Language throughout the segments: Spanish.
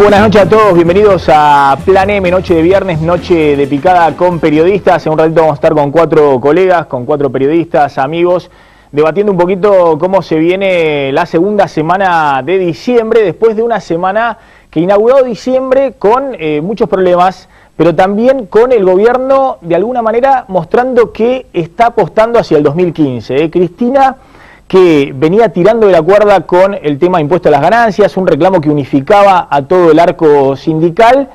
buenas noches a todos, bienvenidos a Plan M, noche de viernes, noche de picada con periodistas. En un ratito vamos a estar con 4 colegas, con 4 periodistas, amigos, debatiendo un poquito cómo se viene la segunda semana de diciembre, después de una semana que inauguró diciembre con muchos problemas, pero también con el gobierno de alguna manera mostrando que está apostando hacia el 2015. Cristina, que venía tirando de la cuerda con el tema de impuesto a las ganancias, un reclamo que unificaba a todo el arco sindical,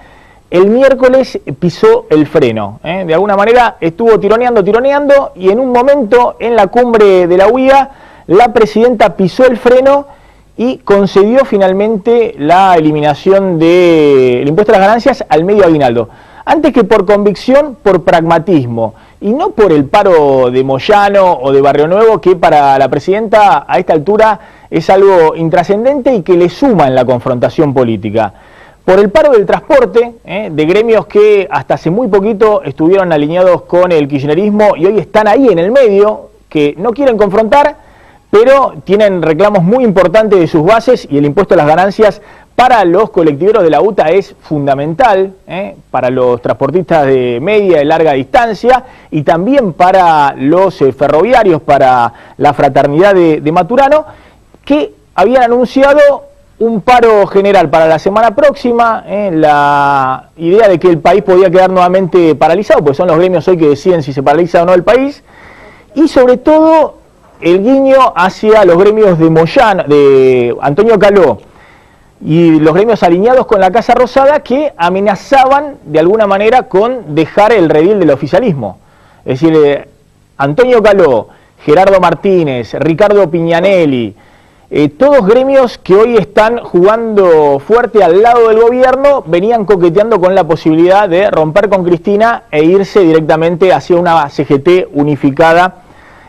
el miércoles pisó el freno. De alguna manera estuvo tironeando, y en un momento en la cumbre de la UIA, la presidenta pisó el freno y concedió finalmente la eliminación del impuesto a las ganancias al medio aguinaldo. Antes que por convicción, por pragmatismo, y no por el paro de Moyano o de Barrio Nuevo, que para la presidenta a esta altura es algo intrascendente y que le suma en la confrontación política. Por el paro del transporte, de gremios que hasta hace muy poquito estuvieron alineados con el kirchnerismo y hoy están ahí en el medio, que no quieren confrontar, pero tienen reclamos muy importantes de sus bases, y el impuesto a las ganancias para los colectiveros de la UTA es fundamental, para los transportistas de media y larga distancia, y también para los ferroviarios, para la fraternidad de Maturano, que habían anunciado un paro general para la semana próxima, la idea de que el país podía quedar nuevamente paralizado, pues son los gremios hoy que deciden si se paraliza o no el país, y sobre todo el guiño hacia los gremios de Moyano, de Antonio Caló, y los gremios alineados con la Casa Rosada, que amenazaban de alguna manera con dejar el redil del oficialismo. Es decir, Antonio Caló, Gerardo Martínez, Ricardo Piñanelli, todos gremios que hoy están jugando fuerte al lado del gobierno, venían coqueteando con la posibilidad de romper con Cristina e irse directamente hacia una CGT unificada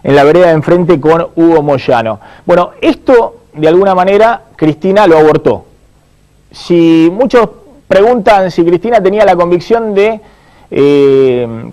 en la vereda de enfrente con Hugo Moyano. Bueno, esto de alguna manera Cristina lo abortó. Si muchos preguntan si Cristina tenía la convicción de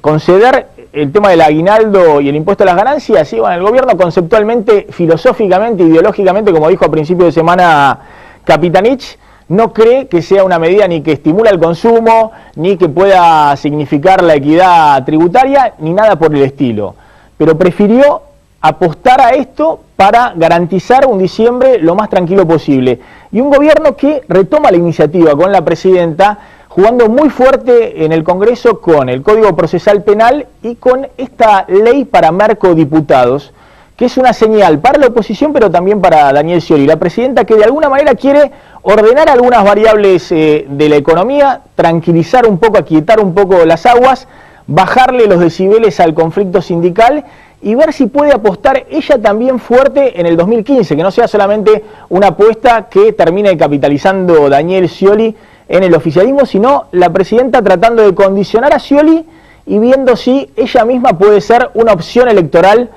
conceder el tema del aguinaldo y el impuesto a las ganancias, sí, bueno, el gobierno conceptualmente, filosóficamente, ideológicamente, como dijo a principio de semana Capitanich, no cree que sea una medida ni que estimula el consumo, ni que pueda significar la equidad tributaria, ni nada por el estilo. Pero prefirió apostar a esto para garantizar un diciembre lo más tranquilo posible. Y un gobierno que retoma la iniciativa con la presidenta, jugando muy fuerte en el Congreso con el Código Procesal Penal y con esta ley para narcodiputados, que es una señal para la oposición, pero también para Daniel Scioli, la presidenta, que de alguna manera quiere ordenar algunas variables de la economía, tranquilizar un poco, aquietar un poco las aguas, bajarle los decibeles al conflicto sindical y ver si puede apostar ella también fuerte en el 2015, que no sea solamente una apuesta que termine capitalizando Daniel Scioli en el oficialismo, sino la presidenta tratando de condicionar a Scioli y viendo si ella misma puede ser una opción electoral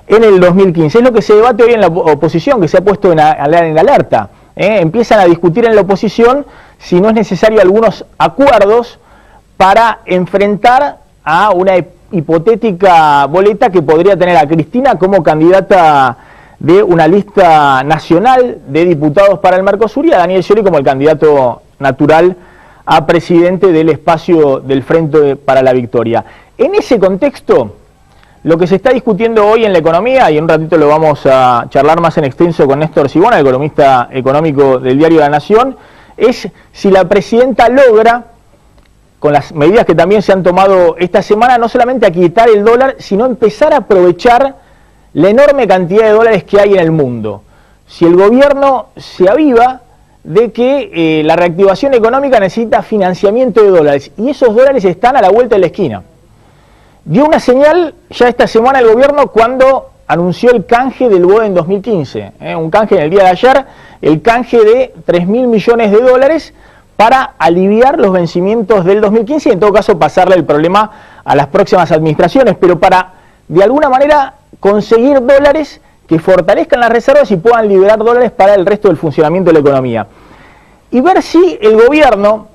en el 2015. Es lo que se debate hoy en la oposición, que se ha puesto en alerta. Empiezan a discutir en la oposición si no es necesario algunos acuerdos para enfrentar a una hipotética boleta que podría tener a Cristina como candidata de una lista nacional de diputados para el Mercosur y a Daniel Scioli como el candidato natural a presidente del espacio del Frente para la Victoria. En ese contexto, lo que se está discutiendo hoy en la economía, y en un ratito lo vamos a charlar más en extenso con Néstor Sibona, el economista económico del diario La Nación, es si la presidenta logra, con las medidas que también se han tomado esta semana, no solamente aquietar el dólar, sino empezar a aprovechar la enorme cantidad de dólares que hay en el mundo. Si el gobierno se aviva de que la reactivación económica necesita financiamiento de dólares, y esos dólares están a la vuelta de la esquina. Dio una señal ya esta semana el gobierno cuando anunció el canje del BOE en 2015, un canje en el día de ayer, el canje de 3.000 millones de dólares para aliviar los vencimientos del 2015 y en todo caso pasarle el problema a las próximas administraciones, pero para de alguna manera conseguir dólares que fortalezcan las reservas y puedan liberar dólares para el resto del funcionamiento de la economía. Y ver si el gobierno,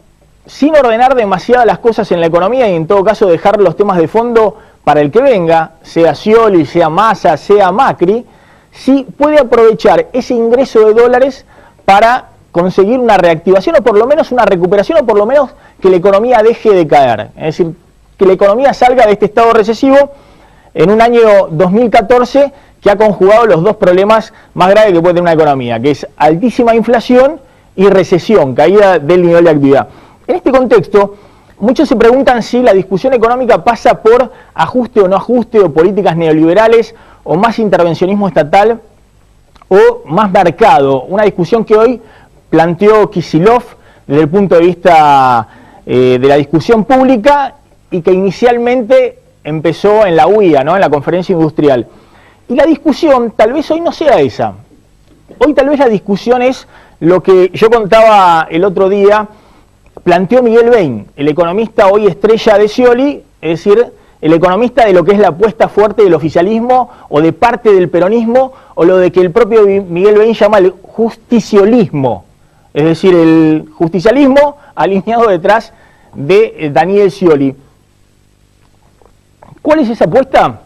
sin ordenar demasiado las cosas en la economía y en todo caso dejar los temas de fondo para el que venga, sea Scioli, sea Massa, sea Macri, si puede aprovechar ese ingreso de dólares para conseguir una reactivación o por lo menos una recuperación o por lo menos que la economía deje de caer. Es decir, que la economía salga de este estado recesivo en un año 2014 que ha conjugado los dos problemas más graves que puede tener una economía, que es altísima inflación y recesión, caída del nivel de actividad. En este contexto, muchos se preguntan si la discusión económica pasa por ajuste o no ajuste, o políticas neoliberales, o más intervencionismo estatal, o más mercado. Una discusión que hoy planteó Kicillof desde el punto de vista de la discusión pública y que inicialmente empezó en la UIA, ¿no? En la conferencia industrial. Y la discusión tal vez hoy no sea esa. Hoy tal vez la discusión es lo que yo contaba el otro día, planteó Miguel Bain, el economista hoy estrella de Scioli, es decir, el economista de lo que es la apuesta fuerte del oficialismo o de parte del peronismo, o lo de que el propio Miguel Bain llama el justiciolismo, es decir, el justicialismo alineado detrás de Daniel Scioli. ¿Cuál es esa apuesta?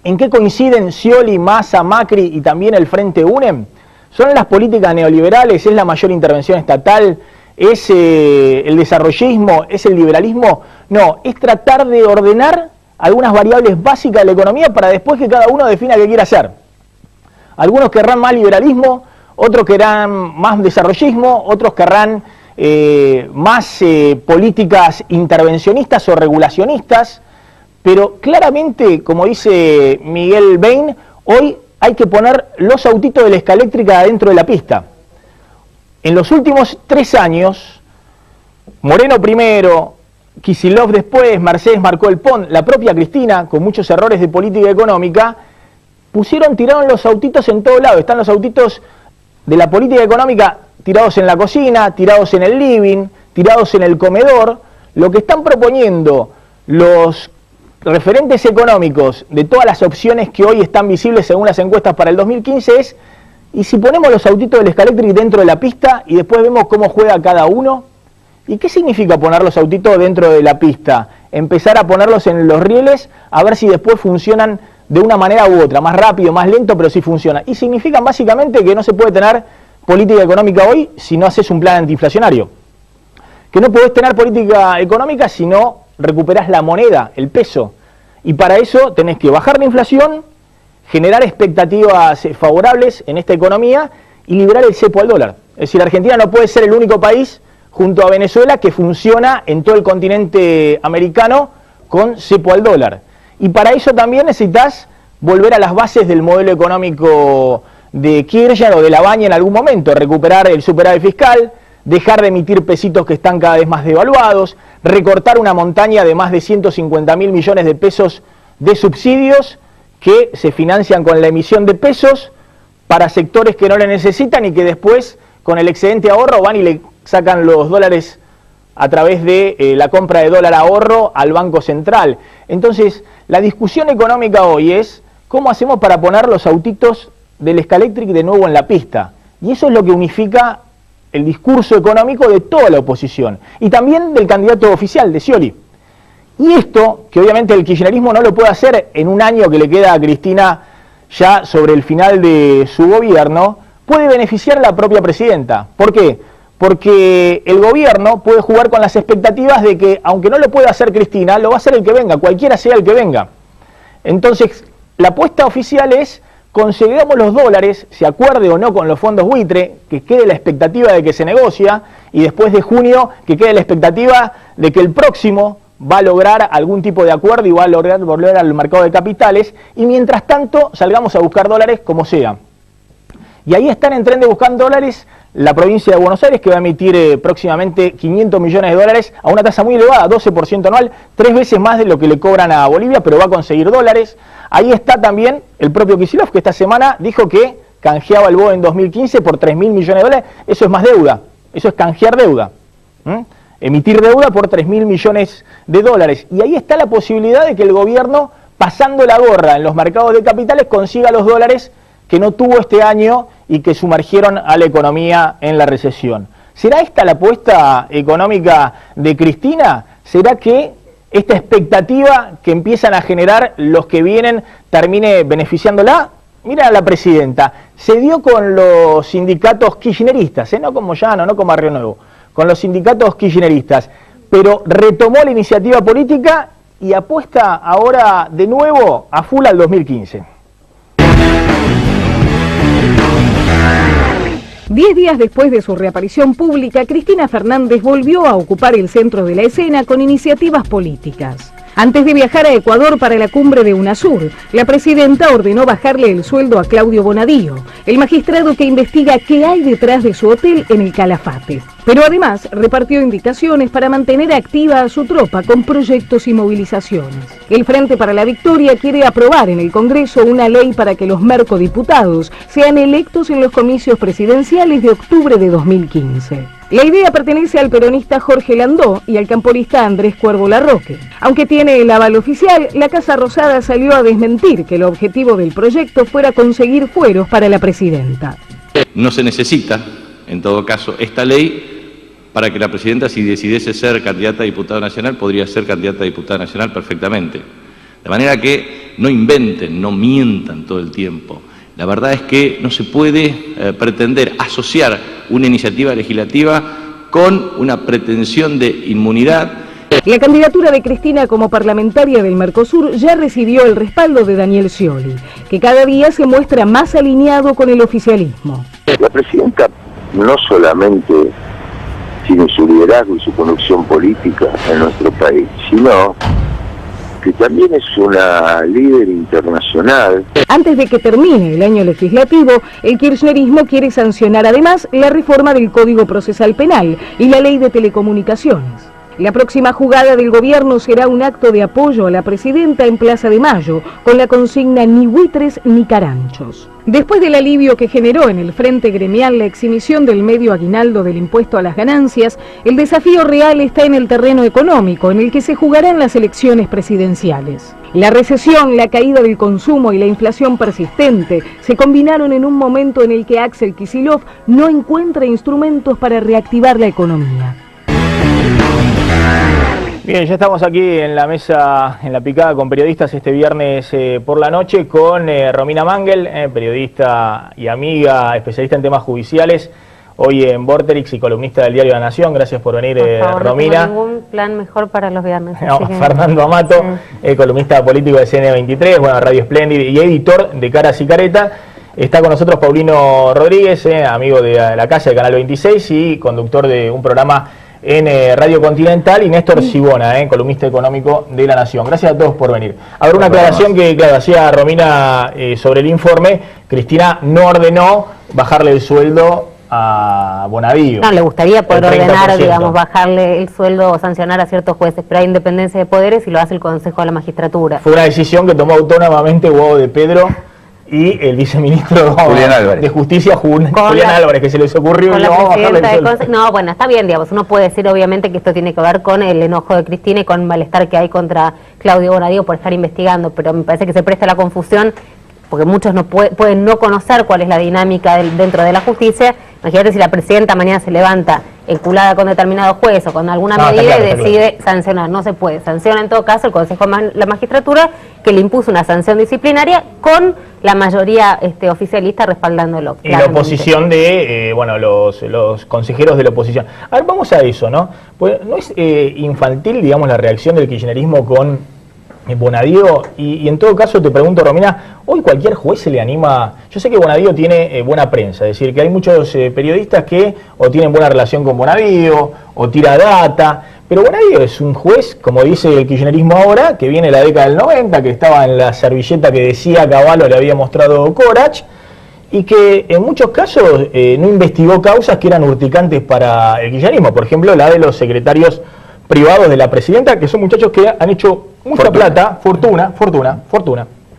¿En qué coinciden Scioli, Massa, Macri y también el Frente UNE? ¿Son las políticas neoliberales? ¿Es la mayor intervención estatal? ¿Es el desarrollismo? ¿Es el liberalismo? No, es tratar de ordenar algunas variables básicas de la economía para después que cada uno defina qué quiere hacer. Algunos querrán más liberalismo, otros querrán más desarrollismo, otros querrán más políticas intervencionistas o regulacionistas, pero claramente, como dice Miguel Bain, hoy hay que poner los autitos de la escaléctrica dentro de la pista. En los últimos 3 años, Moreno primero, Kicillof después, Mercedes Marcó el Pont, la propia Cristina, con muchos errores de política económica, tiraron los autitos en todo lado. Están los autitos de la política económica tirados en la cocina, tirados en el living, tirados en el comedor. Lo que están proponiendo los referentes económicos de todas las opciones que hoy están visibles según las encuestas para el 2015 es: ¿y si ponemos los autitos del Scalectric dentro de la pista y después vemos cómo juega cada uno? ¿Y qué significa poner los autitos dentro de la pista? Empezar a ponerlos en los rieles a ver si después funcionan de una manera u otra, más rápido, más lento, pero sí funciona. Y significan básicamente que no se puede tener política económica hoy si no haces un plan antiinflacionario. Que no podés tener política económica si no recuperás la moneda, el peso. Y para eso tenés que bajar la inflación, generar expectativas favorables en esta economía y liberar el cepo al dólar. Es decir, Argentina no puede ser el único país junto a Venezuela que funciona en todo el continente americano con cepo al dólar. Y para eso también necesitas volver a las bases del modelo económico de Kirchner o de Labaña en algún momento, recuperar el superávit fiscal, dejar de emitir pesitos que están cada vez más devaluados, recortar una montaña de más de 150.000 millones de pesos de subsidios que se financian con la emisión de pesos para sectores que no le necesitan y que después con el excedente ahorro van y le sacan los dólares a través de la compra de dólar ahorro al Banco Central. Entonces, la discusión económica hoy es cómo hacemos para poner los autitos del Scalectric de nuevo en la pista. Y eso es lo que unifica el discurso económico de toda la oposición y también del candidato oficial, de Scioli. Y esto, que obviamente el kirchnerismo no lo puede hacer en un año que le queda a Cristina ya sobre el final de su gobierno, puede beneficiar a la propia presidenta. ¿Por qué? Porque el gobierno puede jugar con las expectativas de que, aunque no lo pueda hacer Cristina, lo va a hacer el que venga, cualquiera sea el que venga. Entonces, la apuesta oficial es: conseguimos los dólares, se acuerde o no con los fondos buitre, que quede la expectativa de que se negocia, y después de junio que quede la expectativa de que el próximo va a lograr algún tipo de acuerdo y va a lograr volver al mercado de capitales, y mientras tanto salgamos a buscar dólares como sea. Y ahí están en tren de buscar dólares la provincia de Buenos Aires, que va a emitir próximamente 500 millones de dólares a una tasa muy elevada, 12% anual, 3 veces más de lo que le cobran a Bolivia, pero va a conseguir dólares. Ahí está también el propio Kicillof, que esta semana dijo que canjeaba el BOE en 2015 por 3.000 millones de dólares. Eso es más deuda, eso es canjear deuda. Emitir deuda por 3.000 millones de dólares. Y ahí está la posibilidad de que el gobierno, pasando la gorra en los mercados de capitales, consiga los dólares que no tuvo este año y que sumergieron a la economía en la recesión. ¿Será esta la apuesta económica de Cristina? ¿Será que esta expectativa que empiezan a generar los que vienen termine beneficiándola? mira a la presidenta, se dio con los sindicatos kirchneristas, no como Llano, no como Barrio Nuevo, con los sindicatos kirchneristas, pero retomó la iniciativa política y apuesta ahora de nuevo a full al 2015. 10 días después de su reaparición pública, Cristina Fernández volvió a ocupar el centro de la escena con iniciativas políticas. Antes de viajar a Ecuador para la cumbre de UNASUR, la presidenta ordenó bajarle el sueldo a Claudio Bonadío, el magistrado que investiga qué hay detrás de su hotel en el Calafate. Pero además repartió indicaciones para mantener activa a su tropa con proyectos y movilizaciones. El Frente para la Victoria quiere aprobar en el Congreso una ley para que los mercodiputados sean electos en los comicios presidenciales de octubre de 2015. La idea pertenece al peronista Jorge Landó y al camporista Andrés Cuervo Larroque. Aunque tiene el aval oficial, la Casa Rosada salió a desmentir que el objetivo del proyecto fuera conseguir fueros para la presidenta. No se necesita, en todo caso, esta ley para que la presidenta, si decidiese ser candidata a diputada nacional, podría ser candidata a diputada nacional perfectamente. De manera que no inventen, no mientan todo el tiempo. La verdad es que no se puede pretender asociar una iniciativa legislativa con una pretensión de inmunidad. La candidatura de Cristina como parlamentaria del Mercosur ya recibió el respaldo de Daniel Scioli, que cada día se muestra más alineado con el oficialismo. La presidenta no solamente tiene su liderazgo y su conducción política en nuestro país, sino que también es una líder internacional. Antes de que termine el año legislativo, el kirchnerismo quiere sancionar además la reforma del Código Procesal Penal y la Ley de Telecomunicaciones. La próxima jugada del gobierno será un acto de apoyo a la presidenta en Plaza de Mayo, con la consigna ni buitres ni caranchos. Después del alivio que generó en el frente gremial la exhibición del medio aguinaldo del impuesto a las ganancias, el desafío real está en el terreno económico, en el que se jugarán las elecciones presidenciales. La recesión, la caída del consumo y la inflación persistente se combinaron en un momento en el que Axel Kicillof no encuentra instrumentos para reactivar la economía. Bien, ya estamos aquí en la mesa, en la picada con periodistas este viernes por la noche con Romina Mangel, periodista y amiga, especialista en temas judiciales, hoy en Vorterix y columnista del Diario La Nación. Gracias por venir, por favor, Romina. No tengo ningún plan mejor para los viernes. No, Fernando Amato, columnista político de CN23, bueno, Radio Splendid y editor de Caras y Caretas. Está con nosotros Paulino Rodríguez, amigo de la casa de Canal 26 y conductor de un programa en Radio Continental, y Néstor Sibona, columnista económico de La Nación. Gracias a todos por venir. A ver, una aclaración que, claro, hacía Romina sobre el informe. Cristina no ordenó bajarle el sueldo a Bonadío. No, le gustaría poder ordenar, digamos, bajarle el sueldo o sancionar a ciertos jueces, pero hay independencia de poderes y lo hace el Consejo de la Magistratura. Fue una decisión que tomó autónomamente Hugo de Pedro y el viceministro de Justicia, Julián Álvarez, que se les ocurrió no, bueno, está bien, digamos, uno puede decir obviamente que esto tiene que ver con el enojo de Cristina y con el malestar que hay contra Claudio Bonadío por estar investigando, pero me parece que se presta la confusión porque muchos no pueden no conocer cuál es la dinámica dentro de la justicia. Imagínate si la presidenta mañana se levanta enculada con determinado juez o con alguna medida y decide sancionar. No se puede. Sanciona en todo caso el Consejo de la Magistratura, que le impuso una sanción disciplinaria con la mayoría oficialista respaldándolo. Y la oposición de, bueno, los consejeros de la oposición. A ver, vamos a eso, ¿no? Pues no es infantil, digamos, la reacción del kirchnerismo con Bonadío, y en todo caso te pregunto, Romina, hoy cualquier juez se le anima. Yo sé que Bonadío tiene buena prensa, es decir, que hay muchos periodistas que o tienen buena relación con Bonadío o tira data, pero Bonadío es un juez, como dice el kirchnerismo ahora, que viene de la década del 90, que estaba en la servilleta que decía Cavallo le había mostrado Corach, y que en muchos casos no investigó causas que eran urticantes para el kirchnerismo, por ejemplo la de los secretarios privados de la presidenta, que son muchachos que han hecho mucha plata, fortuna.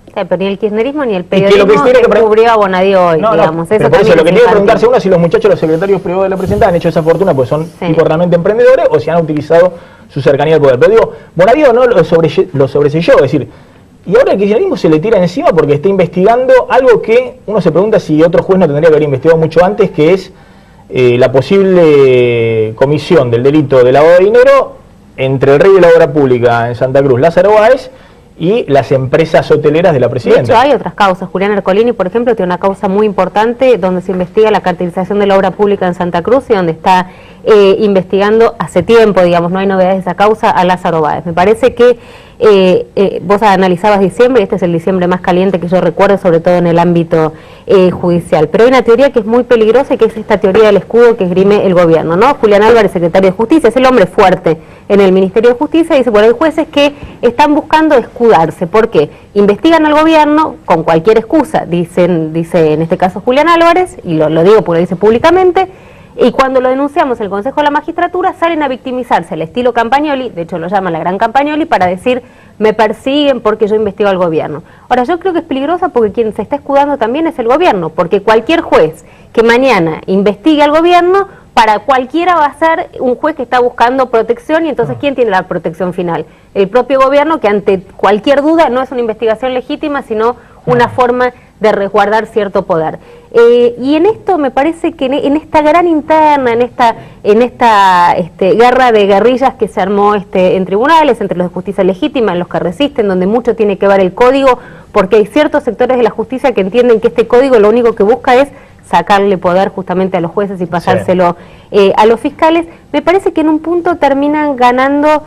Sí, pero ni el kirchnerismo ni el periodismo descubrió a Bonadío hoy, digamos. Pero por eso lo que tiene que preguntarse uno es si los muchachos, los secretarios privados de la presidenta han hecho esa fortuna, pues son tipos realmente emprendedores, o si han utilizado su cercanía al poder. Pero digo, Bonadío no lo sobreselló, es decir, y ahora el kirchnerismo se le tira encima porque está investigando algo que uno se pregunta si otro juez no tendría que haber investigado mucho antes, que es la posible comisión del delito de lavado de dinero entre el rey de la obra pública en Santa Cruz, Lázaro Báez, y las empresas hoteleras de la De presidenta. hecho, hay otras causas. Julián Ercolini, por ejemplo, tiene una causa muy importante donde se investiga la cartelización de la obra pública en Santa Cruz y donde está investigando hace tiempo, digamos, no hay novedades de esa causa, a Lázaro Báez. Me parece que vos analizabas diciembre, y este es el diciembre más caliente que yo recuerdo, sobre todo en el ámbito judicial. Pero hay una teoría que es muy peligrosa, que es esta teoría del escudo que esgrime el gobierno, ¿no? Julián Álvarez, secretario de Justicia, es el hombre fuerte en el Ministerio de Justicia, dice, bueno, hay jueces que están buscando escudarse. ¿Por qué? Investigan al gobierno con cualquier excusa, dice en este caso Julián Álvarez, y lo digo porque lo dice públicamente, y cuando lo denunciamos en el Consejo de la Magistratura salen a victimizarse al estilo Campagnoli, de hecho lo llaman la gran Campagnoli, para decir, me persiguen porque yo investigo al gobierno. Ahora, yo creo que es peligrosa porque quien se está escudando también es el gobierno, porque cualquier juez que mañana investigue al gobierno, para cualquiera va a ser un juez que está buscando protección, y entonces ¿quién tiene la protección final? El propio gobierno, que ante cualquier duda no es una investigación legítima, sino una forma de resguardar cierto poder. Y en esto me parece que en esta gran interna, en esta guerra de guerrillas que se armó en tribunales, entre los de justicia legítima, los que resisten, donde mucho tiene que ver el código, porque hay ciertos sectores de la justicia que entienden que este código lo único que busca es sacarle poder justamente a los jueces y pasárselo a los fiscales. Me parece que en un punto terminan ganando,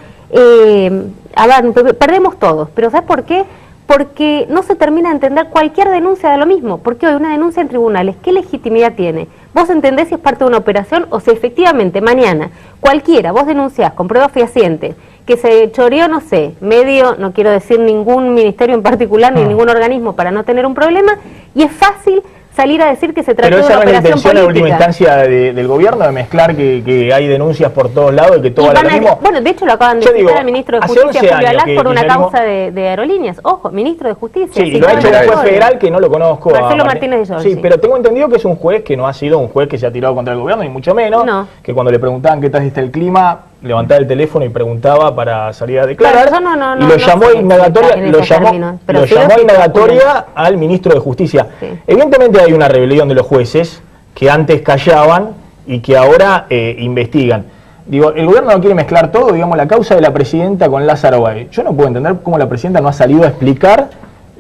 perdemos todos, pero ¿sabes por qué? Porque no se termina de entender cualquier denuncia de lo mismo, porque hoy una denuncia en tribunales, ¿qué legitimidad tiene? Vos entendés si es parte de una operación o si efectivamente mañana cualquiera, vos denunciás con pruebas fehacientes que se choreó, no sé, medio, no quiero decir ningún ministerio en particular ni ningún organismo para no tener un problema, y es fácil salir a decir que se trató de una operación política. Pero esa es la intención en última instancia del gobierno, de mezclar que hay denuncias por todos lados y que todo es lo mismo. Bueno, de hecho lo acaban de citar al ministro de Justicia, Julio Alás, por una causa de aerolíneas. Ojo, ministro de Justicia. Sí, lo ha hecho un juez federal que no lo conozco. Marcelo Martínez de Giorgi. Sí, pero tengo entendido que es un juez que no ha sido un juez que se ha tirado contra el gobierno, ni mucho menos. No. Que cuando le preguntaban qué tal está el clima, levantaba el teléfono y preguntaba para salir a declarar, y lo llamó indagatoria al ministro de Justicia. Sí. Evidentemente hay una rebelión de los jueces que antes callaban y que ahora investigan. Digo, el gobierno no quiere mezclar todo, digamos, la causa de la presidenta con Lázaro Báez. Yo no puedo entender cómo la presidenta no ha salido a explicar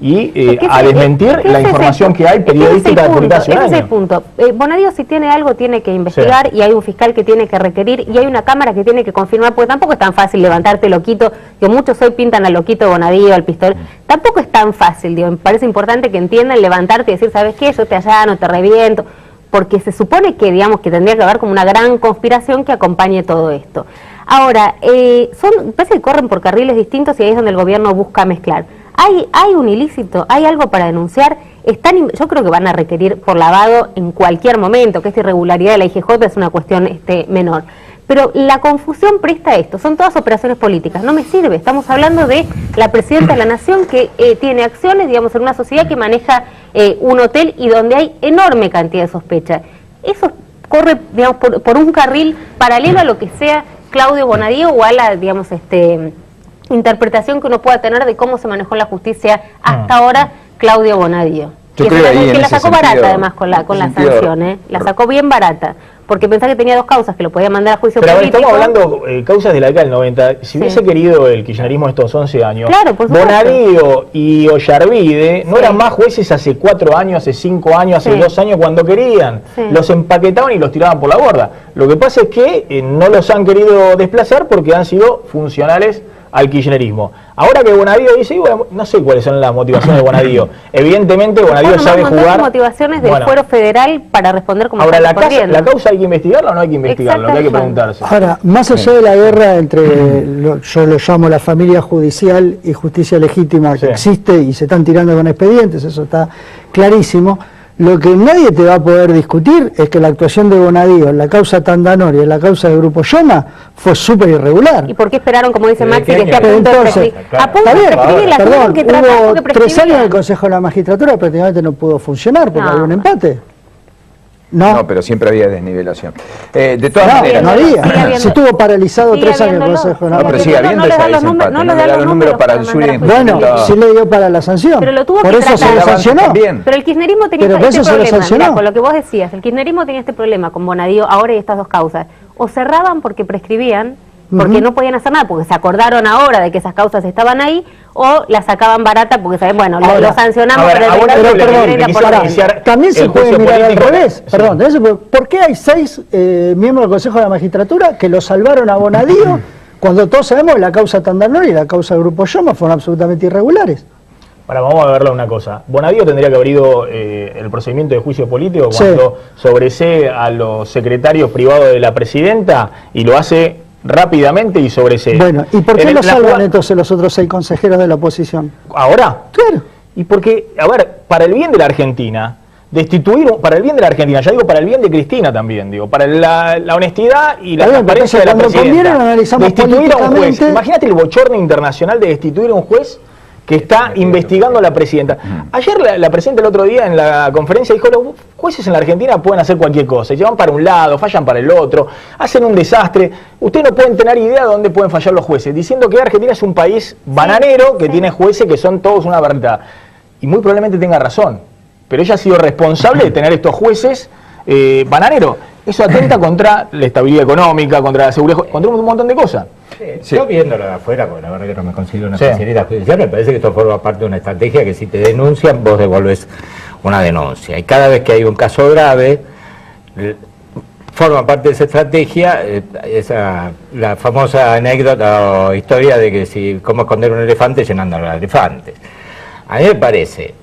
y a desmentir la información que hay periodística de publicación. Ese es el punto. Bonadío, si tiene algo, tiene que investigar, y hay un fiscal que tiene que requerir, y hay una cámara que tiene que confirmar, porque tampoco es tan fácil levantarte loquito, que muchos hoy pintan al loquito Bonadío, al pistolero. Tampoco es tan fácil, digo, me parece importante que entiendan lentarte y decir, ¿sabes qué? Yo te allano, te reviento, porque se supone que, digamos, que tendría que haber como una gran conspiración que acompañe todo esto. Ahora, parece que corren por carriles distintos y ahí es donde el gobierno busca mezclar. Hay un ilícito, hay algo para denunciar, yo creo que van a requerir por lavado en cualquier momento, que esta irregularidad de la IGJ es una cuestión menor. Pero la confusión presta a esto, son todas operaciones políticas, no me sirve, estamos hablando de la presidenta de la nación que tiene acciones, digamos, en una sociedad que maneja un hotel y donde hay enorme cantidad de sospechas. Eso corre, digamos, por un carril paralelo a lo que sea Claudio Bonadío o a la, digamos, interpretación que uno pueda tener de cómo se manejó la justicia hasta ahora Claudio Bonadío. Yo creo que la sacó barata además con la sanción, la sacó bien barata, porque pensaba que tenía dos causas, que lo podía mandar a juicio político. Pero estamos hablando causas de la década del 90, si hubiese querido el kirchnerismo estos 11 años, Bonadío y Ollarvide no eran más jueces hace 4 años, hace 5 años, hace 2 años cuando querían, los empaquetaban y los tiraban por la borda. Lo que pasa es que no los han querido desplazar porque han sido funcionales al kirchnerismo. Ahora que Bonadío dice, bueno, no sé cuáles son las motivaciones de Bonadío. Evidentemente Bonadío sabe jugar. Motivaciones del fuero federal para responder como ahora, la causa hay que investigarla o no hay que investigarla, lo que hay que preguntarse. Ahora, más allá de la guerra entre, yo lo llamo la familia judicial y justicia legítima que existe y se están tirando con expedientes, eso está clarísimo. Lo que nadie te va a poder discutir es que la actuación de Bonadío en la causa Tandanori y en la causa de Grupo Yoma fue súper irregular. ¿Y por qué esperaron, como dice Maxi, que esté a punto de prescribir? A punto de prescribir la tuvieron que tratar porque prescribían. 3 años en el Consejo de la Magistratura prácticamente no pudo funcionar porque había un empate. No, pero siempre había desnivelación. De todas maneras. No había. Se estuvo paralizado 3 años el Consejo. No, pero sigue habiendo ese desempate. No le da los números para el sur. Bueno, sí le dio para la sanción. Pero lo tuvo por que eso tratar. se lo sancionó. Pero el kirchnerismo tenía este problema. Mirá, con lo que vos decías, el kirchnerismo tenía este problema con Bonadío ahora y estas dos causas. O cerraban porque prescribían, porque no podían hacer nada, porque se acordaron ahora de que esas causas estaban ahí, o las sacaban barata porque saben, bueno, lo sancionamos, también se puede mirar al revés. Perdón, ¿por qué hay 6 miembros del Consejo de la Magistratura que lo salvaron a Bonadío cuando todos sabemos que la causa Tandanori y la causa del Grupo Yoma fueron absolutamente irregulares? Vamos a verla una cosa. Bonadío tendría que haber ido el procedimiento de juicio político cuando sobresee a los secretarios privados de la presidenta y lo hace rápidamente y sobresee. Bueno, ¿y por qué lo salvan entonces los otros 6 consejeros de la oposición? ¿Ahora? Claro. Y porque, a ver, para el bien de la Argentina, para el bien de la Argentina, ya digo, para el bien de Cristina también, digo, para la honestidad y la transparencia de la presidenta, destituir a un juez. Imagínate el bochorno internacional de destituir a un juez que está investigando a la presidenta. Ayer la presidenta el otro día en la conferencia dijo, los jueces en la Argentina pueden hacer cualquier cosa, llevan para un lado, fallan para el otro, hacen un desastre, ustedes no pueden tener idea de dónde pueden fallar los jueces, diciendo que Argentina es un país bananero que tiene jueces que son todos una verdad. Y muy probablemente tenga razón, pero ella ha sido responsable de tener estos jueces bananeros. Eso atenta contra la estabilidad económica, contra la seguridad, contra un montón de cosas. Sí. Yo viéndolo de afuera, porque la verdad que no me considero una especialidad judicial, me parece que esto forma parte de una estrategia que si te denuncian, vos devolves una denuncia. Y cada vez que hay un caso grave, forma parte de esa estrategia la famosa anécdota o historia de que cómo esconder un elefante llenando a los elefantes. A mí me parece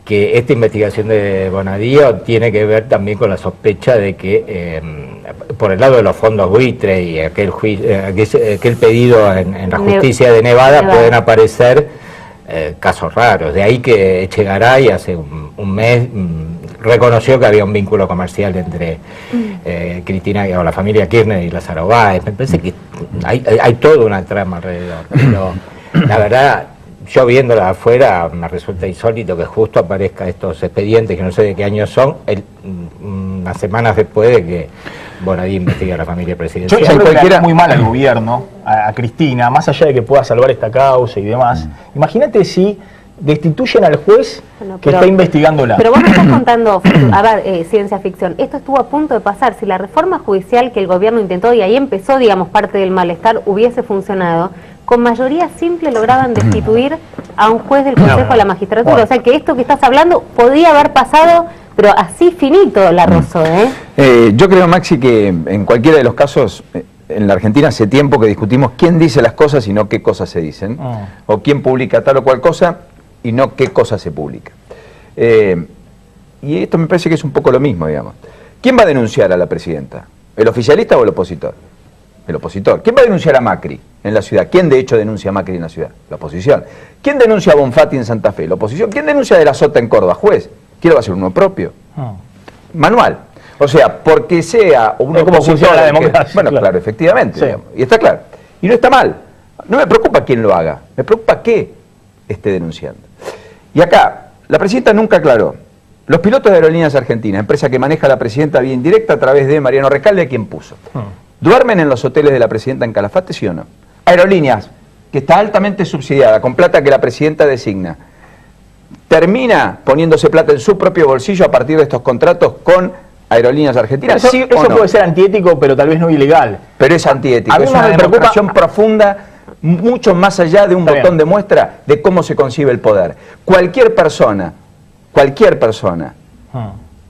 que esta investigación de Bonadío tiene que ver también con la sospecha de que por el lado de los fondos buitre y aquel pedido en la justicia de Nevada pueden aparecer casos raros. De ahí que Echegaray hace un mes reconoció que había un vínculo comercial entre Cristina o la familia Kirchner y Lázaro Báez. Me parece que hay toda una trama alrededor, pero la verdad, yo viéndola de afuera me resulta insólito que justo aparezca estos expedientes que no sé de qué año son, unas semanas después de que Bonadío investiga a la familia presidencial. Yo creo que era muy mal al gobierno, a Cristina, más allá de que pueda salvar esta causa y demás. Imagínate si destituyen al juez que está investigándola. Pero vos me estás contando, a ver, ciencia ficción. Esto estuvo a punto de pasar. Si la reforma judicial que el gobierno intentó, y ahí empezó, digamos, parte del malestar, hubiese funcionado, con mayoría simple lograban destituir a un juez del Consejo de la Magistratura. Bueno. O sea que esto que estás hablando podía haber pasado, pero así finito la rozó, Yo creo, Maxi, que en cualquiera de los casos, en la Argentina hace tiempo que discutimos quién dice las cosas y no qué cosas se dicen, o quién publica tal o cual cosa y no qué cosa se publica. Y esto me parece que es un poco lo mismo, digamos. ¿Quién va a denunciar a la presidenta? ¿El oficialista o el opositor? El opositor. ¿Quién va a denunciar a Macri en la ciudad? ¿Quién de hecho denuncia a Macri en la ciudad? La oposición. ¿Quién denuncia a Bonfatti en Santa Fe? La oposición. ¿Quién denuncia de la Sota en Córdoba? Juez. ¿Quién lo va a hacer? Uno propio. Manual. O sea, porque sea un opositor... la democracia. Bueno, claro, efectivamente. Sí. Y está claro. Y no está mal. No me preocupa quién lo haga. Me preocupa que esté denunciando. Y acá, la presidenta nunca aclaró. Los pilotos de Aerolíneas Argentinas, empresa que maneja la presidenta vía indirecta a través de Mariano Recalde, a quien puso. ¿Duermen en los hoteles de la presidenta en Calafate, sí o no? Aerolíneas, que está altamente subsidiada, con plata que la presidenta designa, ¿termina poniéndose plata en su propio bolsillo a partir de estos contratos con Aerolíneas Argentinas? Eso, ¿Sí eso o no? puede ser antiético, pero tal vez no ilegal. Pero es antiético, A mí es me una preocupa demostración profunda, mucho más allá de un botón de muestra de cómo se concibe el poder. Cualquier persona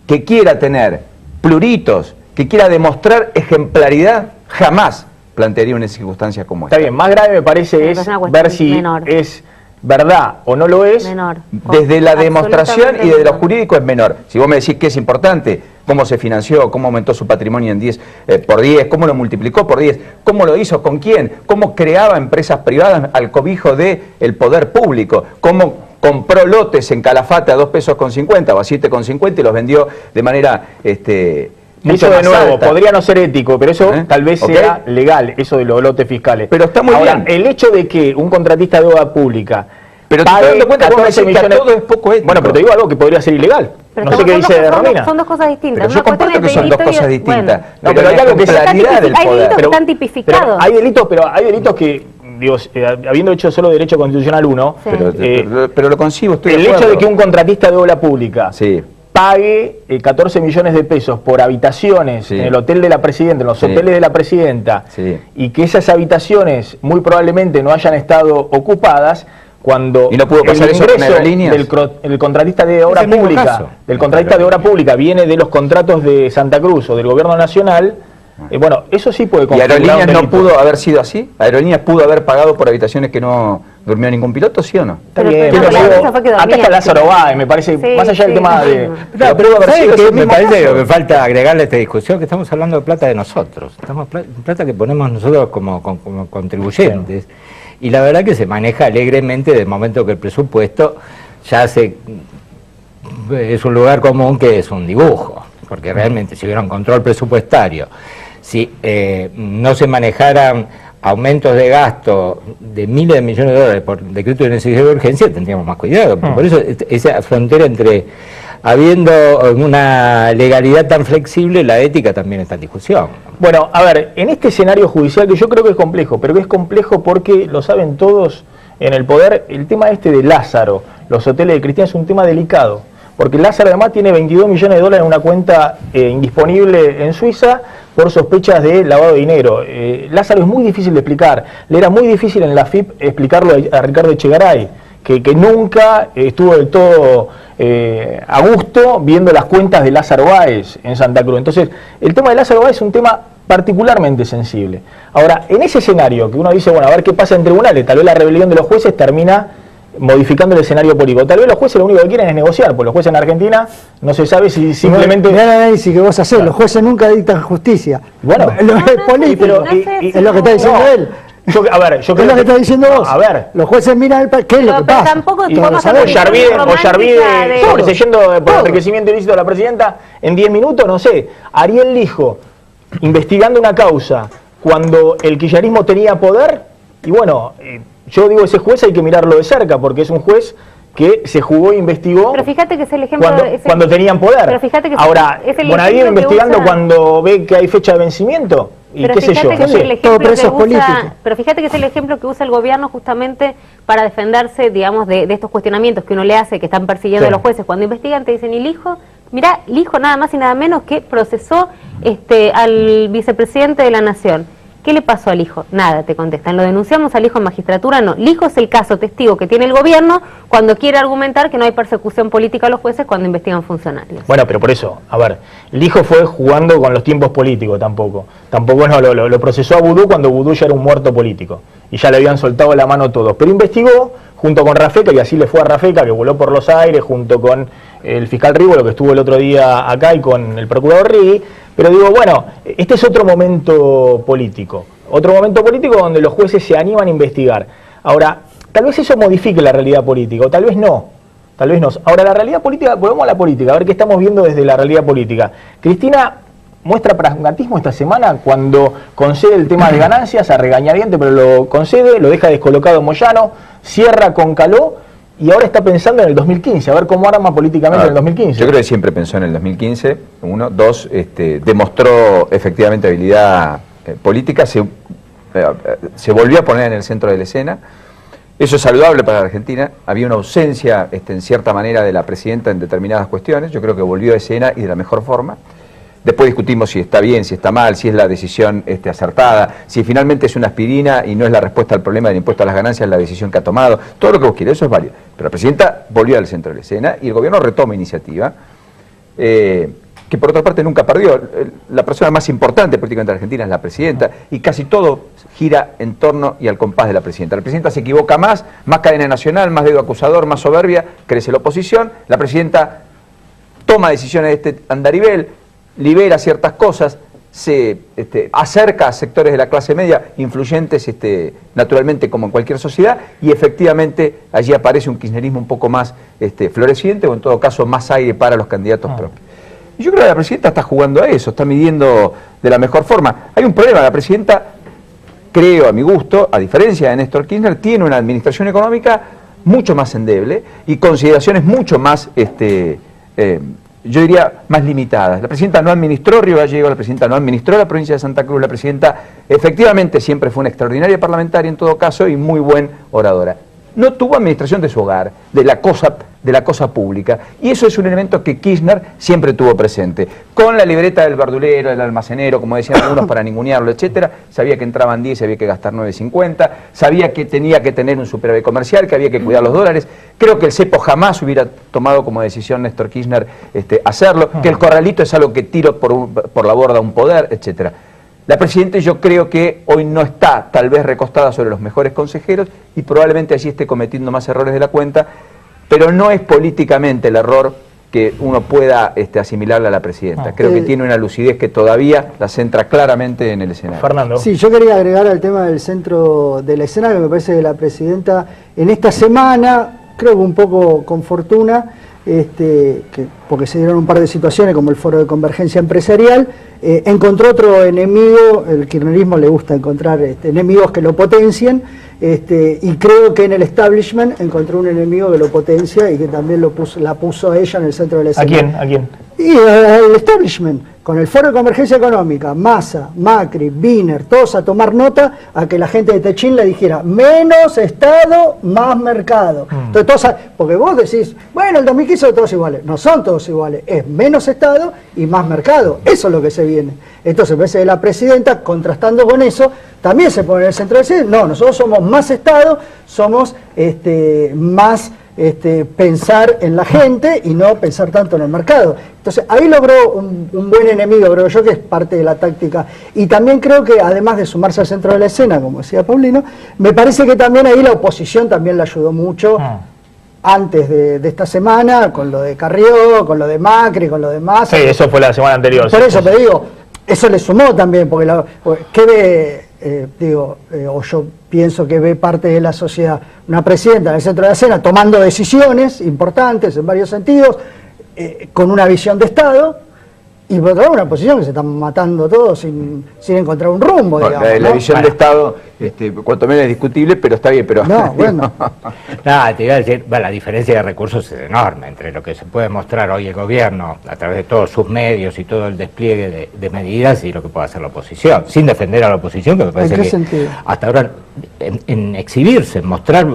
que quiera tener pluritos, que quiera demostrar ejemplaridad, jamás plantearía una circunstancia como esta. Está bien, más grave me parece es ver si es verdad o no lo es. Desde la demostración y desde lo jurídico es menor. Si vos me decís que es importante, cómo se financió, cómo aumentó su patrimonio en 10 por 10, cómo lo multiplicó por 10, cómo lo hizo, con quién, cómo creaba empresas privadas al cobijo del poder público, cómo compró lotes en Calafate a 2,50 pesos o a 7,50 y los vendió de manera eso de nuevo, alta. Podría no ser ético, pero eso tal vez sea legal, eso de los lotes fiscales. Pero está muy bien. El hecho de que un contratista de obra pública pero te pague dando cuenta 14 millones... todo es poco ético. Bueno, pero te digo algo que podría ser ilegal. Pero no sé qué dice Romina. Son dos cosas distintas. Pero yo comparto que son dos cosas distintas. Bueno, pero hay algo que hay delitos que están tipificados. Hay delitos que... Digo, habiendo hecho solo Derecho Constitucional 1, pero lo concibo, estoy el de acuerdo. hecho de que un contratista de obra pública pague 14 millones de pesos por habitaciones en el hotel de la presidenta, en los hoteles de la presidenta, y que esas habitaciones muy probablemente no hayan estado ocupadas, cuando ¿y no pudo pasar el eso con ingreso aerolíneas? del contratista de obra pública, viene de los contratos de Santa Cruz o del gobierno nacional, bueno, eso sí puede configurar. ¿Y Aerolíneas no pudo haber sido así? ¿Aerolíneas pudo haber pagado por habitaciones que no durmió ningún piloto, sí o no? Está bien, acá está Lázaro Báez, me parece, más allá del tema de... Me parece que me falta agregarle a esta discusión que estamos hablando de plata de nosotros, plata que ponemos nosotros como contribuyentes, y la verdad que se maneja alegremente desde el momento que el presupuesto ya es un lugar común que es un dibujo, porque realmente si hubiera un control presupuestario, si no se manejaran aumentos de gasto de miles de millones de dólares por decreto de necesidad de urgencia, tendríamos más cuidado. Por eso esa frontera entre, habiendo una legalidad tan flexible, la ética también está en discusión. Bueno, a ver, en este escenario judicial que yo creo que es complejo, pero que es complejo porque lo saben todos en el poder, el tema este de Lázaro, los hoteles de Cristina, es un tema delicado. Porque Lázaro además tiene 22 millones de dólares en una cuenta indisponible en Suiza por sospechas de lavado de dinero. Lázaro es muy difícil de explicar. Le era muy difícil en la FIP explicarlo a Ricardo Echegaray, que nunca estuvo del todo a gusto viendo las cuentas de Lázaro Báez en Santa Cruz. Entonces, el tema de Lázaro Báez es un tema particularmente sensible. Ahora, en ese escenario que uno dice, bueno, a ver qué pasa en tribunales, tal vez la rebelión de los jueces termina modificando el escenario político. Tal vez los jueces lo único que quieren es negociar, porque los jueces en Argentina no se sabe si simplemente... Mirá el análisis que vos hacés, los jueces nunca dictan justicia. Bueno, es político, es lo que está diciendo él. Yo creo es lo que está diciendo vos. A ver, los jueces miran el qué es lo que pasa. Tampoco Ollarvide poseyendo por enriquecimiento ilícito a la presidenta en 10 minutos, no sé. Ariel Lijo investigando una causa cuando el kirchnerismo tenía poder, y bueno, yo digo, ese juez hay que mirarlo de cerca, porque es un juez que se jugó e investigó. Pero fíjate que es el ejemplo cuando tenían poder. Pero fíjate que ahora, Bonadío investigando cuando ve que hay fecha de vencimiento. Y qué sé yo, no sé. Pero fíjate que es el ejemplo que usa el gobierno justamente para defenderse, digamos, de estos cuestionamientos que uno le hace, que están persiguiendo a los jueces. Cuando investigan te dicen, y Lijo, mirá, Lijo nada más y nada menos que procesó al vicepresidente de la Nación. ¿Qué le pasó al hijo? Nada, te contestan. ¿Lo denunciamos al hijo en magistratura? No. El hijo es el caso testigo que tiene el gobierno cuando quiere argumentar que no hay persecución política a los jueces cuando investigan funcionarios. Bueno, pero por eso, a ver, el hijo fue jugando con los tiempos políticos tampoco. Tampoco no, lo procesó a Vudú cuando Vudú ya era un muerto político. Y ya le habían soltado la mano todos. Pero investigó junto con Rafeca, y así le fue a Rafeca, que voló por los aires, junto con el fiscal Rívolo, que estuvo el otro día acá, y con el procurador Rigui. Pero digo, bueno, este es otro momento político donde los jueces se animan a investigar. Ahora, tal vez eso modifique la realidad política, o tal vez no. Ahora, la realidad política, volvemos a la política, a ver qué estamos viendo desde la realidad política. Cristina muestra pragmatismo esta semana cuando concede el tema de ganancias a regañadiente, pero lo concede, lo deja descolocado Moyano, cierra con Caló, y ahora está pensando en el 2015, a ver cómo arma políticamente en el 2015. Yo creo que siempre pensó en el 2015, uno. Dos, demostró efectivamente habilidad política, se volvió a poner en el centro de la escena. Eso es saludable para la Argentina. Había una ausencia, en cierta manera, de la presidenta en determinadas cuestiones. Yo creo que volvió a escena y de la mejor forma. Después discutimos si está bien, si está mal, si es la decisión acertada, si finalmente es una aspirina y no es la respuesta al problema del impuesto a las ganancias, la decisión que ha tomado. Todo lo que vos quieras, eso es válido. Pero la presidenta volvió al centro de la escena y el gobierno retoma iniciativa, que por otra parte nunca perdió. La persona más importante políticamente de Argentina es la presidenta, y casi todo gira en torno y al compás de la presidenta. La presidenta se equivoca más cadena nacional, más dedo acusador, más soberbia, crece la oposición. La presidenta toma decisiones de andarivel, libera ciertas cosas, se acerca a sectores de la clase media influyentes, naturalmente, como en cualquier sociedad, y efectivamente allí aparece un kirchnerismo un poco más floreciente, o en todo caso más aire para los candidatos propios. Y yo creo que la presidenta está jugando a eso, está midiendo de la mejor forma. Hay un problema, la presidenta, creo a mi gusto, a diferencia de Néstor Kirchner, tiene una administración económica mucho más endeble y consideraciones mucho más yo diría, más limitadas. La presidenta no administró Río Gallegos, la presidenta no administró la provincia de Santa Cruz, la presidenta efectivamente siempre fue una extraordinaria parlamentaria en todo caso y muy buena oradora. no tuvo administración de su hogar, de la cosa pública, y eso es un elemento que Kirchner siempre tuvo presente. Con la libreta del verdulero, del almacenero, como decían algunos, para ningunearlo, etcétera, sabía que entraban 10 y había que gastar 9.50, sabía que tenía que tener un superávit comercial, que había que cuidar los dólares. Creo que el cepo jamás hubiera tomado como decisión Néstor Kirchner hacerlo, que el corralito es algo que tiro por la borda un poder, etcétera. La Presidenta, yo creo que hoy no está tal vez recostada sobre los mejores consejeros y probablemente allí esté cometiendo más errores de la cuenta, pero no es políticamente el error que uno pueda asimilarle a la Presidenta. Creo que tiene una lucidez que todavía la centra claramente en el escenario. Fernando. Sí, yo quería agregar al tema del centro del escenario, me parece que la Presidenta en esta semana, creo que un poco con fortuna, porque se dieron un par de situaciones como el Foro de Convergencia Empresarial, encontró otro enemigo. El kirchnerismo le gusta encontrar enemigos que lo potencien, y creo que en el establishment encontró un enemigo que lo potencia y que también la puso a ella en el centro del escenario. ¿A quién? Y el establishment, con el Foro de Convergencia Económica, Massa, Macri, Wiener, todos a tomar nota a que la gente de Techín le dijera menos Estado, más mercado. Entonces, porque vos decís, bueno, el 2015 todos iguales. No son todos iguales, es menos Estado y más mercado. Eso es lo que se viene. Entonces, a veces la Presidenta, contrastando con eso, también se pone en el centro del escenario. No, nosotros somos más Estado, somos más... pensar en la gente y no pensar tanto en el mercado. Entonces ahí logró un buen enemigo, creo yo, que es parte de la táctica. Y también creo que además de sumarse al centro de la escena, como decía Paulino, me parece que también ahí la oposición también le ayudó mucho antes de esta semana, con lo de Carrió, con lo de Macri, con lo de Massa. Sí, eso fue la semana anterior. Por eso te digo, eso le sumó también, porque ¿qué ve? O yo pienso que ve parte de la sociedad, una presidenta en el centro de la escena tomando decisiones importantes en varios sentidos, con una visión de Estado, y por otro lado una oposición que se están matando todos sin encontrar un rumbo, bueno, digamos, la ¿no? visión de Estado, cuanto menos es discutible, pero está bien, pero... No, bueno. Nada, te iba a decir, la diferencia de recursos es enorme entre lo que se puede mostrar hoy el gobierno a través de todos sus medios y todo el despliegue de medidas y lo que puede hacer la oposición, sin defender a la oposición, que me parece ¿En qué que sentido? hasta ahora en exhibirse, mostrarse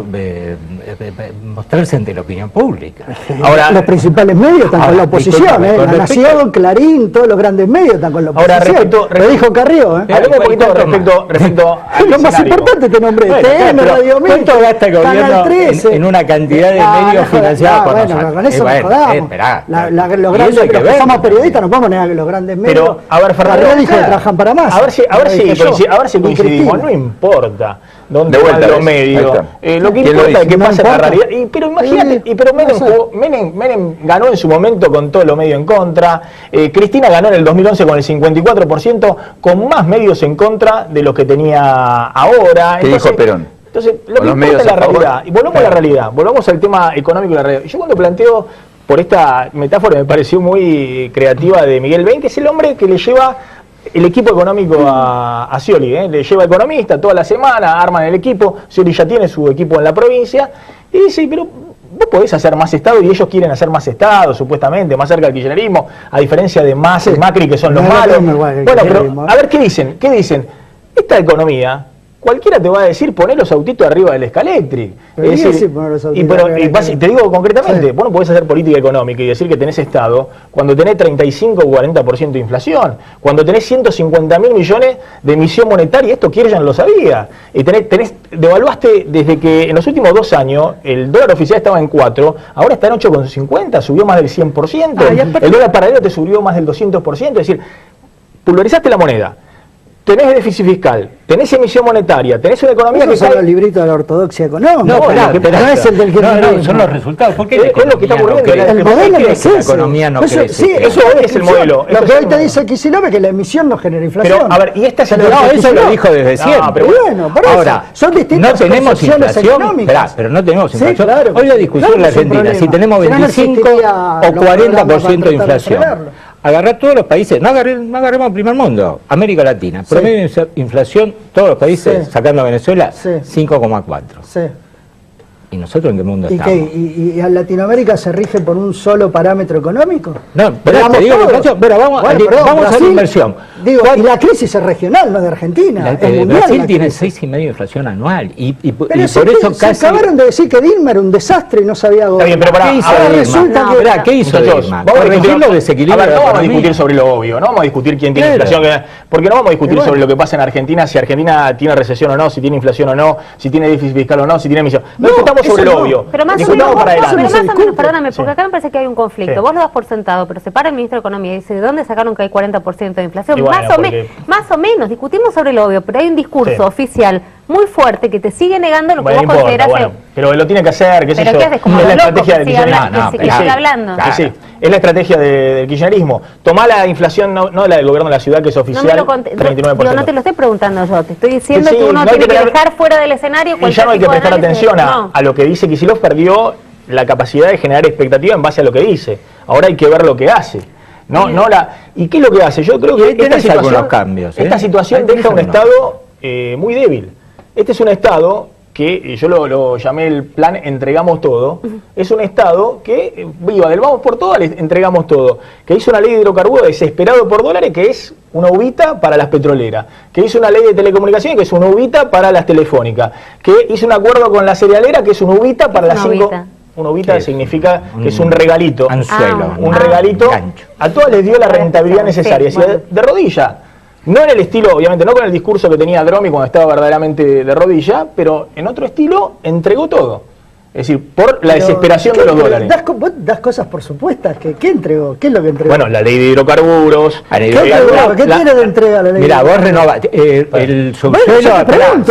ante la opinión pública. Ahora, los principales medios están con la oposición, La Nación, Clarín, todos los grandes medios están con la oposición. Ahora, respecto, lo dijo Carrió, hablemos un poquito respecto al lo más importante te nombré, TN, Radio Mil, ¿cuánto gasta el gobierno 13? en una cantidad de medios financiados por nosotros? Con eso nos jodamos. Los grandes, que somos periodistas, no podemos negar que los grandes medios... Pero, a ver, Fernando, Carrió dijo que trabajan para más. A ver si coincidimos, no importa dónde van los medios. Lo que importa es qué pasa en la realidad. Pero imagínate, pero Menem ganó en su momento con todos los medios en contra. Cristina ganó en el 2011 con el 54%, con más medios en contra de los que tenía ahora. ¿Qué dijo Perón? Entonces, lo que importa es la realidad. Y volvamos a la realidad, volvamos al tema económico de la realidad. Yo cuando planteo, por esta metáfora me pareció muy creativa de Miguel Bain, que es el hombre que le lleva el equipo económico a Scioli, le lleva economista toda la semana, arman el equipo, Scioli ya tiene su equipo en la provincia, y dice, pero vos podés hacer más Estado, y ellos quieren hacer más Estado, supuestamente, más cerca del kirchnerismo, a diferencia de Massa y Macri, que son los malos. Bueno, pero a ver, ¿qué dicen? Esta economía... Cualquiera te va a decir poner los autitos arriba del Escalectric. Te digo concretamente, vos no podés hacer política económica y decir que tenés Estado cuando tenés 35 o 40% de inflación, cuando tenés 150.000 millones de emisión monetaria, esto Kirchner lo sabía. Devaluaste desde que en los últimos 2 años el dólar oficial estaba en 4, ahora está en 8,50, subió más del 100%, el dólar paralelo te subió más del 200%, es decir, pulverizaste la moneda. Tenés déficit fiscal, tenés emisión monetaria, tenés una economía que son los libritos de la ortodoxia económica. Pero no es el del kirchnerismo. No, son los resultados. ¿Por qué es lo que está ocurriendo? El modelo no es la economía no crece. Sí, eso es el modelo. Lo que hoy te dice Kicillof es que la emisión no genera inflación. Pero, a ver, y esta es eso lo dijo desde siempre. Pero bueno, por eso. Ahora, son distintas concepciones económicas. Pero no tenemos inflación. Hoy la discusión en la Argentina, si tenemos 25 o 40% de inflación. Agarrar todos los países, no agarremos el primer mundo, América Latina, promedio de inflación, todos los países, sacando a Venezuela, 5,4. ¿Y nosotros en qué mundo ¿Y estamos? qué? ¿Y a Latinoamérica se rige por un solo parámetro económico? No, pero te digo la inflación, pero vamos a la inversión. Digo, y la crisis es regional, no de Argentina. Brasil tiene 6,5% de inflación anual. Y por eso casi... Se acabaron de decir que Dilma era un desastre y no sabía gobernar. Está bien, pero pará, ¿qué hizo ahora Dilma? resulta que... ¿Qué hizo Dilma? Vamos a discutir los desequilibrios. A ver, no de la vamos a economía. discutir sobre lo obvio, no vamos a discutir quién tiene inflación, porque no vamos a discutir sobre lo que pasa en Argentina, si Argentina tiene recesión o no, si tiene inflación o no, si tiene déficit fiscal o no, si tiene emisión. No discutamos sobre lo obvio. Pero más o Discutamos menos, para adelante. perdóname, porque acá me parece que hay un conflicto. Sí. Vos lo das por sentado, pero se para el ministro de Economía y dice, ¿de dónde sacaron que hay 40% de inflación? Y bueno, más o menos, discutimos sobre lo obvio, pero hay un discurso oficial muy fuerte que te sigue negando lo que vos considerás. Pero lo tiene que hacer, qué sé yo. ¿Pero qué haces? Como es la loco estrategia del que sigue kirchnerismo. que sigue hablando. Sí, es la estrategia del kirchnerismo. Tomá la inflación, no la del gobierno de la ciudad, que es oficial, 39%. No te lo estoy preguntando yo, te estoy diciendo Sí, que uno no hay tiene que que dejar fuera del escenario Y ya no hay que prestar atención no. a lo que dice Kicillof, perdió la capacidad de generar expectativa en base a lo que dice. Ahora hay que ver lo que hace. ¿Y qué es lo que hace? Yo creo que esta situación, cambios, esta situación deja un Estado muy débil. Este es un Estado que, yo lo llamé el plan entregamos todo, es un Estado que viva del vamos por todo, entregamos todo, que hizo una ley de hidrocarburos desesperado por dólares, que es una uvita para las petroleras, que hizo una ley de telecomunicaciones, que es una uvita para las telefónicas, que hizo un acuerdo con la cerealera, que es una uvita para las 5... Una uvita significa que es un regalito. Anzuelo. Un regalito. Gancho. A todas les dio la rentabilidad necesaria. Sí, bueno. De rodilla. No en el estilo, obviamente, no con el discurso que tenía Dromi cuando estaba verdaderamente de rodilla, pero en otro estilo entregó todo. Es decir, por la desesperación de los dólares. Vos das cosas por supuestas. ¿Qué entregó? ¿Qué es lo que entregó? Bueno, la ley de hidrocarburos. ¿Qué tiene de entrega la ley? Mira, vos renovás el subsuelo.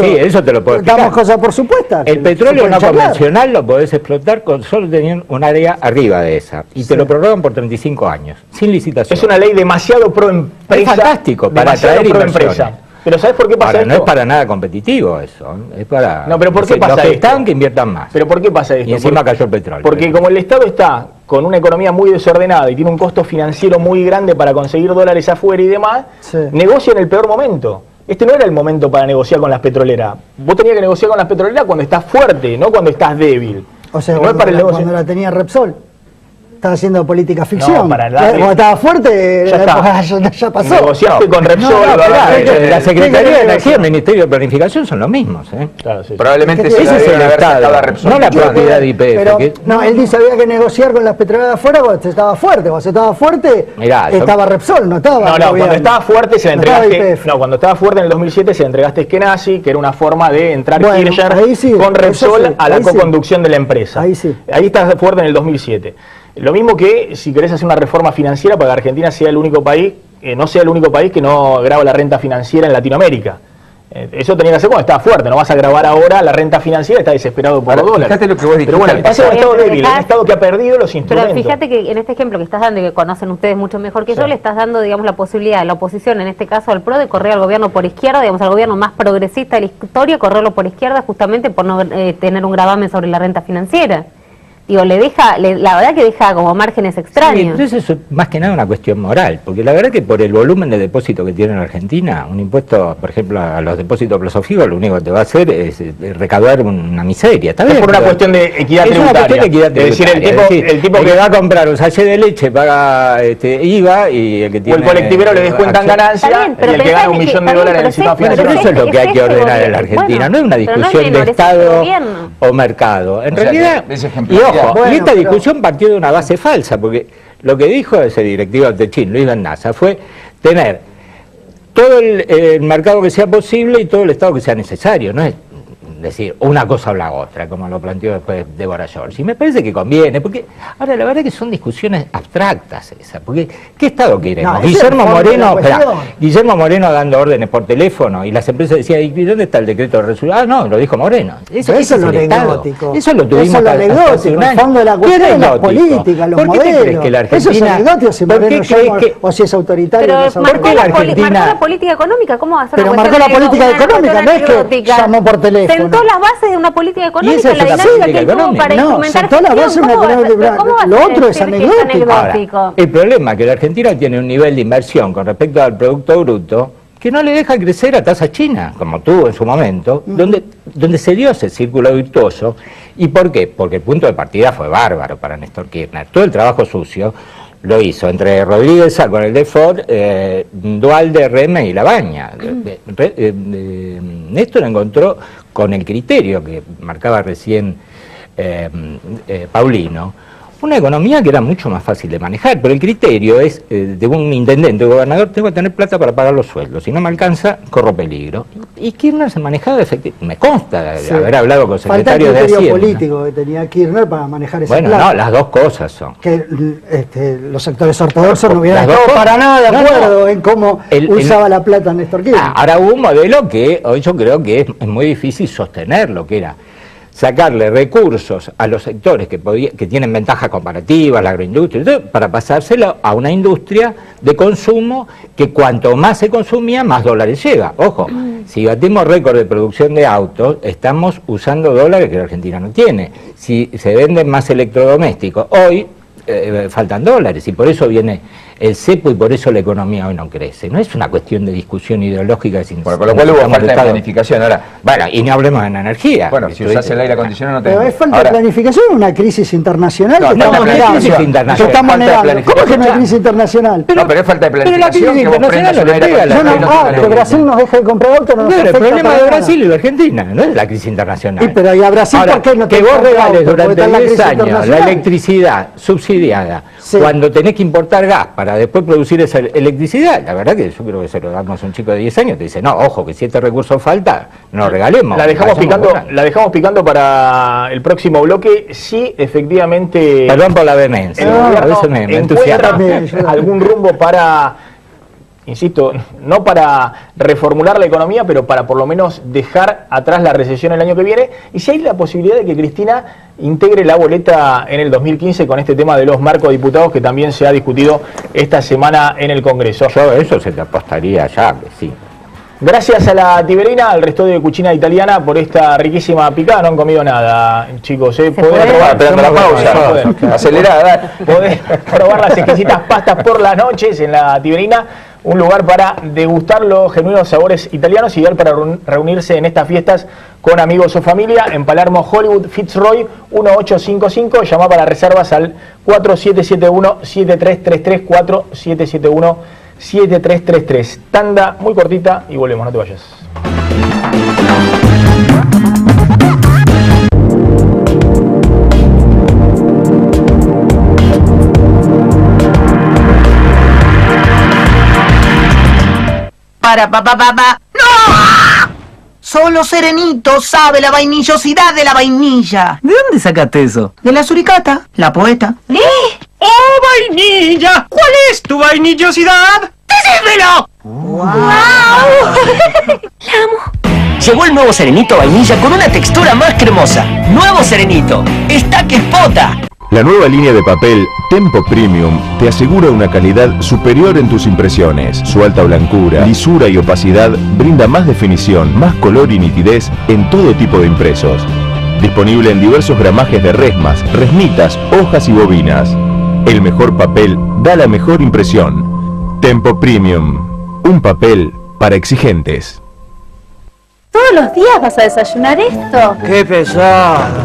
Sí, eso te lo puedo explicar. Damos cosas por supuestas. El petróleo no convencional lo podés explotar con solo teniendo un área arriba de esa. Y te lo prorrogan por 35 años, sin licitación. Es una ley demasiado pro empresa. Es fantástico para atraer inversiones. Pero ¿sabes por qué pasa esto? No es para nada competitivo eso. Es para no, pero ¿por qué pasa los que esto? están que inviertan más. ¿Pero por qué pasa esto? Y encima cayó el petróleo. Porque como el Estado está con una economía muy desordenada y tiene un costo financiero muy grande para conseguir dólares afuera y demás, negocia en el peor momento. Este no era el momento para negociar con las petroleras. Vos tenías que negociar con las petroleras cuando estás fuerte, no cuando estás débil. O sea, no cuando, es para el cuando la tenía Repsol. Estaba haciendo política ficción. No, para nada. Cuando estaba fuerte, ya pasó. Negociaste con Repsol. La Secretaría de Energía y el Ministerio de Planificación son los mismos. Claro, sí. Probablemente ese es el Estado, no la propiedad de IPF. Pero, no, él dice había que negociar con las petroleras de afuera cuando estaba fuerte. Cuando estaba fuerte, estaba Repsol, no estaba. No, cuando estaba fuerte se le entregaste. No, cuando estaba fuerte en el 2007 se le entregaste a Eskenazi, que era una forma de entrar Kirchner con Repsol a la coconducción de la empresa. Ahí sí. Ahí estás fuerte en el 2007. Lo mismo que si querés hacer una reforma financiera para que Argentina sea el único país, no sea el único país que no graba la renta financiera en Latinoamérica. Eso tenía que hacer cuando estaba fuerte, no vas a grabar ahora la renta financiera, está desesperado por los dólares. Fíjate lo que vos dijiste. Pero bueno, es un Estado débil, es un Estado que ha perdido los instrumentos. Pero fíjate que en este ejemplo que estás dando y que conocen ustedes mucho mejor que yo, le estás dando, digamos, la posibilidad a la oposición, en este caso al PRO, de correr al gobierno por izquierda, digamos, al gobierno más progresista de la historia, correrlo por izquierda justamente por no tener un gravamen sobre la renta financiera. Digo, la verdad que deja como márgenes extraños. Sí, entonces eso es más que nada una cuestión moral, porque la verdad que por el volumen de depósito que tiene en Argentina, un impuesto, por ejemplo, a los depósitos plazofijos, lo único que te va a hacer es recaudar una miseria. ¿Está bien? Es por una cuestión de equidad tributaria. Es una cuestión de equidad tributaria. Es decir, el tipo que va a comprar un sachet de leche paga IVA y el que tiene... O el colectivero le descuentan ganancia y el que gana $1 millón en el sistema financiero. Eso es lo que hay que ordenar en la Argentina, no es una discusión de Estado o mercado. En realidad, y ojo, y esta discusión partió de una base falsa, porque lo que dijo ese directivo de Techín, Luis Bendaza, fue tener todo el mercado que sea posible y todo el Estado que sea necesario, no es decir una cosa o la otra, como lo planteó después Débora George. Y me parece que conviene, porque ahora la verdad es que son discusiones abstractas esas, porque ¿qué Estado queremos? Guillermo Moreno dando órdenes por teléfono y las empresas decían, ¿y dónde está el decreto de resultados? Ah, no, lo dijo Moreno. Eso es lo anecdótico. Eso lo tuvimos hace un año. El fondo de la cuestión es la política, los modelos. ¿Por qué crees que la Argentina... Eso es anecdótico si Moreno llama, o si es autoritario. Pero marcó la política económica, ¿cómo va a ser? Pero marcó la política económica, no es que llamó por teléfono. Sentó las bases de una política económica, la dinámica que él tuvo para instrumentar lo otro es anecdótico. Ahora, el problema es que la Argentina tiene un nivel de inversión con respecto al Producto Bruto que no le deja crecer a tasa china, como tuvo en su momento, donde se dio ese círculo virtuoso. ¿Y por qué? Porque el punto de partida fue bárbaro para Néstor Kirchner. Todo el trabajo sucio lo hizo entre Rodríguez Sá con el DEFOR, Duhalde, Reme y Labaña. Néstor encontró con el criterio que marcaba recién Paulino, una economía que era mucho más fácil de manejar, pero el criterio es de un intendente o gobernador: tengo que tener plata para pagar los sueldos, si no me alcanza, corro peligro. Y Kirchner se manejaba efectivamente, me consta de haber hablado con secretarios de Hacienda. Falta el criterio político que tenía Kirchner para manejar esa plata. Bueno, no, las dos cosas son. Que los sectores ortodoxos no hubieran estado para nada de acuerdo en cómo usaba la plata Néstor Kirchner. Ahora hubo un modelo que hoy yo creo que es muy difícil sostenerlo, que era sacarle recursos a los sectores que tienen ventajas comparativas, la agroindustria, para pasárselo a una industria de consumo que cuanto más se consumía, más dólares llega. Ojo, si batimos récord de producción de autos, estamos usando dólares que la Argentina no tiene. Si se venden más electrodomésticos, hoy faltan dólares, y por eso viene el cepo y por eso la economía hoy no crece. No es una cuestión de discusión ideológica. Bueno, con lo cual hubo falta de planificación. Ahora, bueno, y no hablemos de la energía. Bueno, si usás el aire acondicionado no te... Pero es falta de planificación, una crisis internacional que estamos negando. ¿Cómo que no hay crisis internacional? No, pero es falta de planificación. Pero la crisis internacional no le pega a la Argentina. Que Brasil nos deja de comprar autos, no nos afecta. El problema de Brasil y de Argentina, no es la crisis internacional. Pero ¿y a Brasil por qué no te que vos regales durante 10 años la electricidad subsidiada, cuando tenés que importar gas para después producir esa electricidad? La verdad que yo creo que se lo damos a un chico de 10 años, te dice, no, ojo, que si este recurso falta, no lo regalemos. La dejamos picando para el próximo bloque. Sí, efectivamente. Perdón por la vehemencia. A veces me entusiasma algún rumbo para, insisto, no para reformular la economía, pero para por lo menos dejar atrás la recesión el año que viene. Y si hay la posibilidad de que Cristina integre la boleta en el 2015 con este tema de los marcodiputados que también se ha discutido esta semana en el Congreso. Yo eso se te apostaría ya, que sí. Gracias a la Tiberina, al resto de Cucina Italiana, por esta riquísima picada. No han comido nada, chicos. Podés probar, esperando la pausa. Acelerada. Podés probar las exquisitas pastas por las noches en la Tiberina. Un lugar para degustar los genuinos sabores italianos, ideal para reunirse en estas fiestas con amigos o familia. En Palermo, Hollywood, Fitzroy, 1855. Llama para reservas al 4771-7333, 4771-7333. Tanda muy cortita y volvemos, no te vayas. ¡No! Solo Serenito sabe la vainillosidad de la vainilla. ¿De dónde sacaste eso? De la suricata, la poeta. ¡Oh, vainilla! ¿Cuál es tu vainillosidad? ¡Decídmelo! ¡Wow! ¡La amo! Llegó el nuevo Serenito Vainilla con una textura más cremosa. ¡Nuevo Serenito! ¡Está que explota! La nueva línea de papel Tempo Premium te asegura una calidad superior en tus impresiones. Su alta blancura, lisura y opacidad brinda más definición, más color y nitidez en todo tipo de impresos. Disponible en diversos gramajes de resmas, resmitas, hojas y bobinas. El mejor papel da la mejor impresión. Tempo Premium, un papel para exigentes. ¿Todos los días vas a desayunar esto? ¡Qué pesado!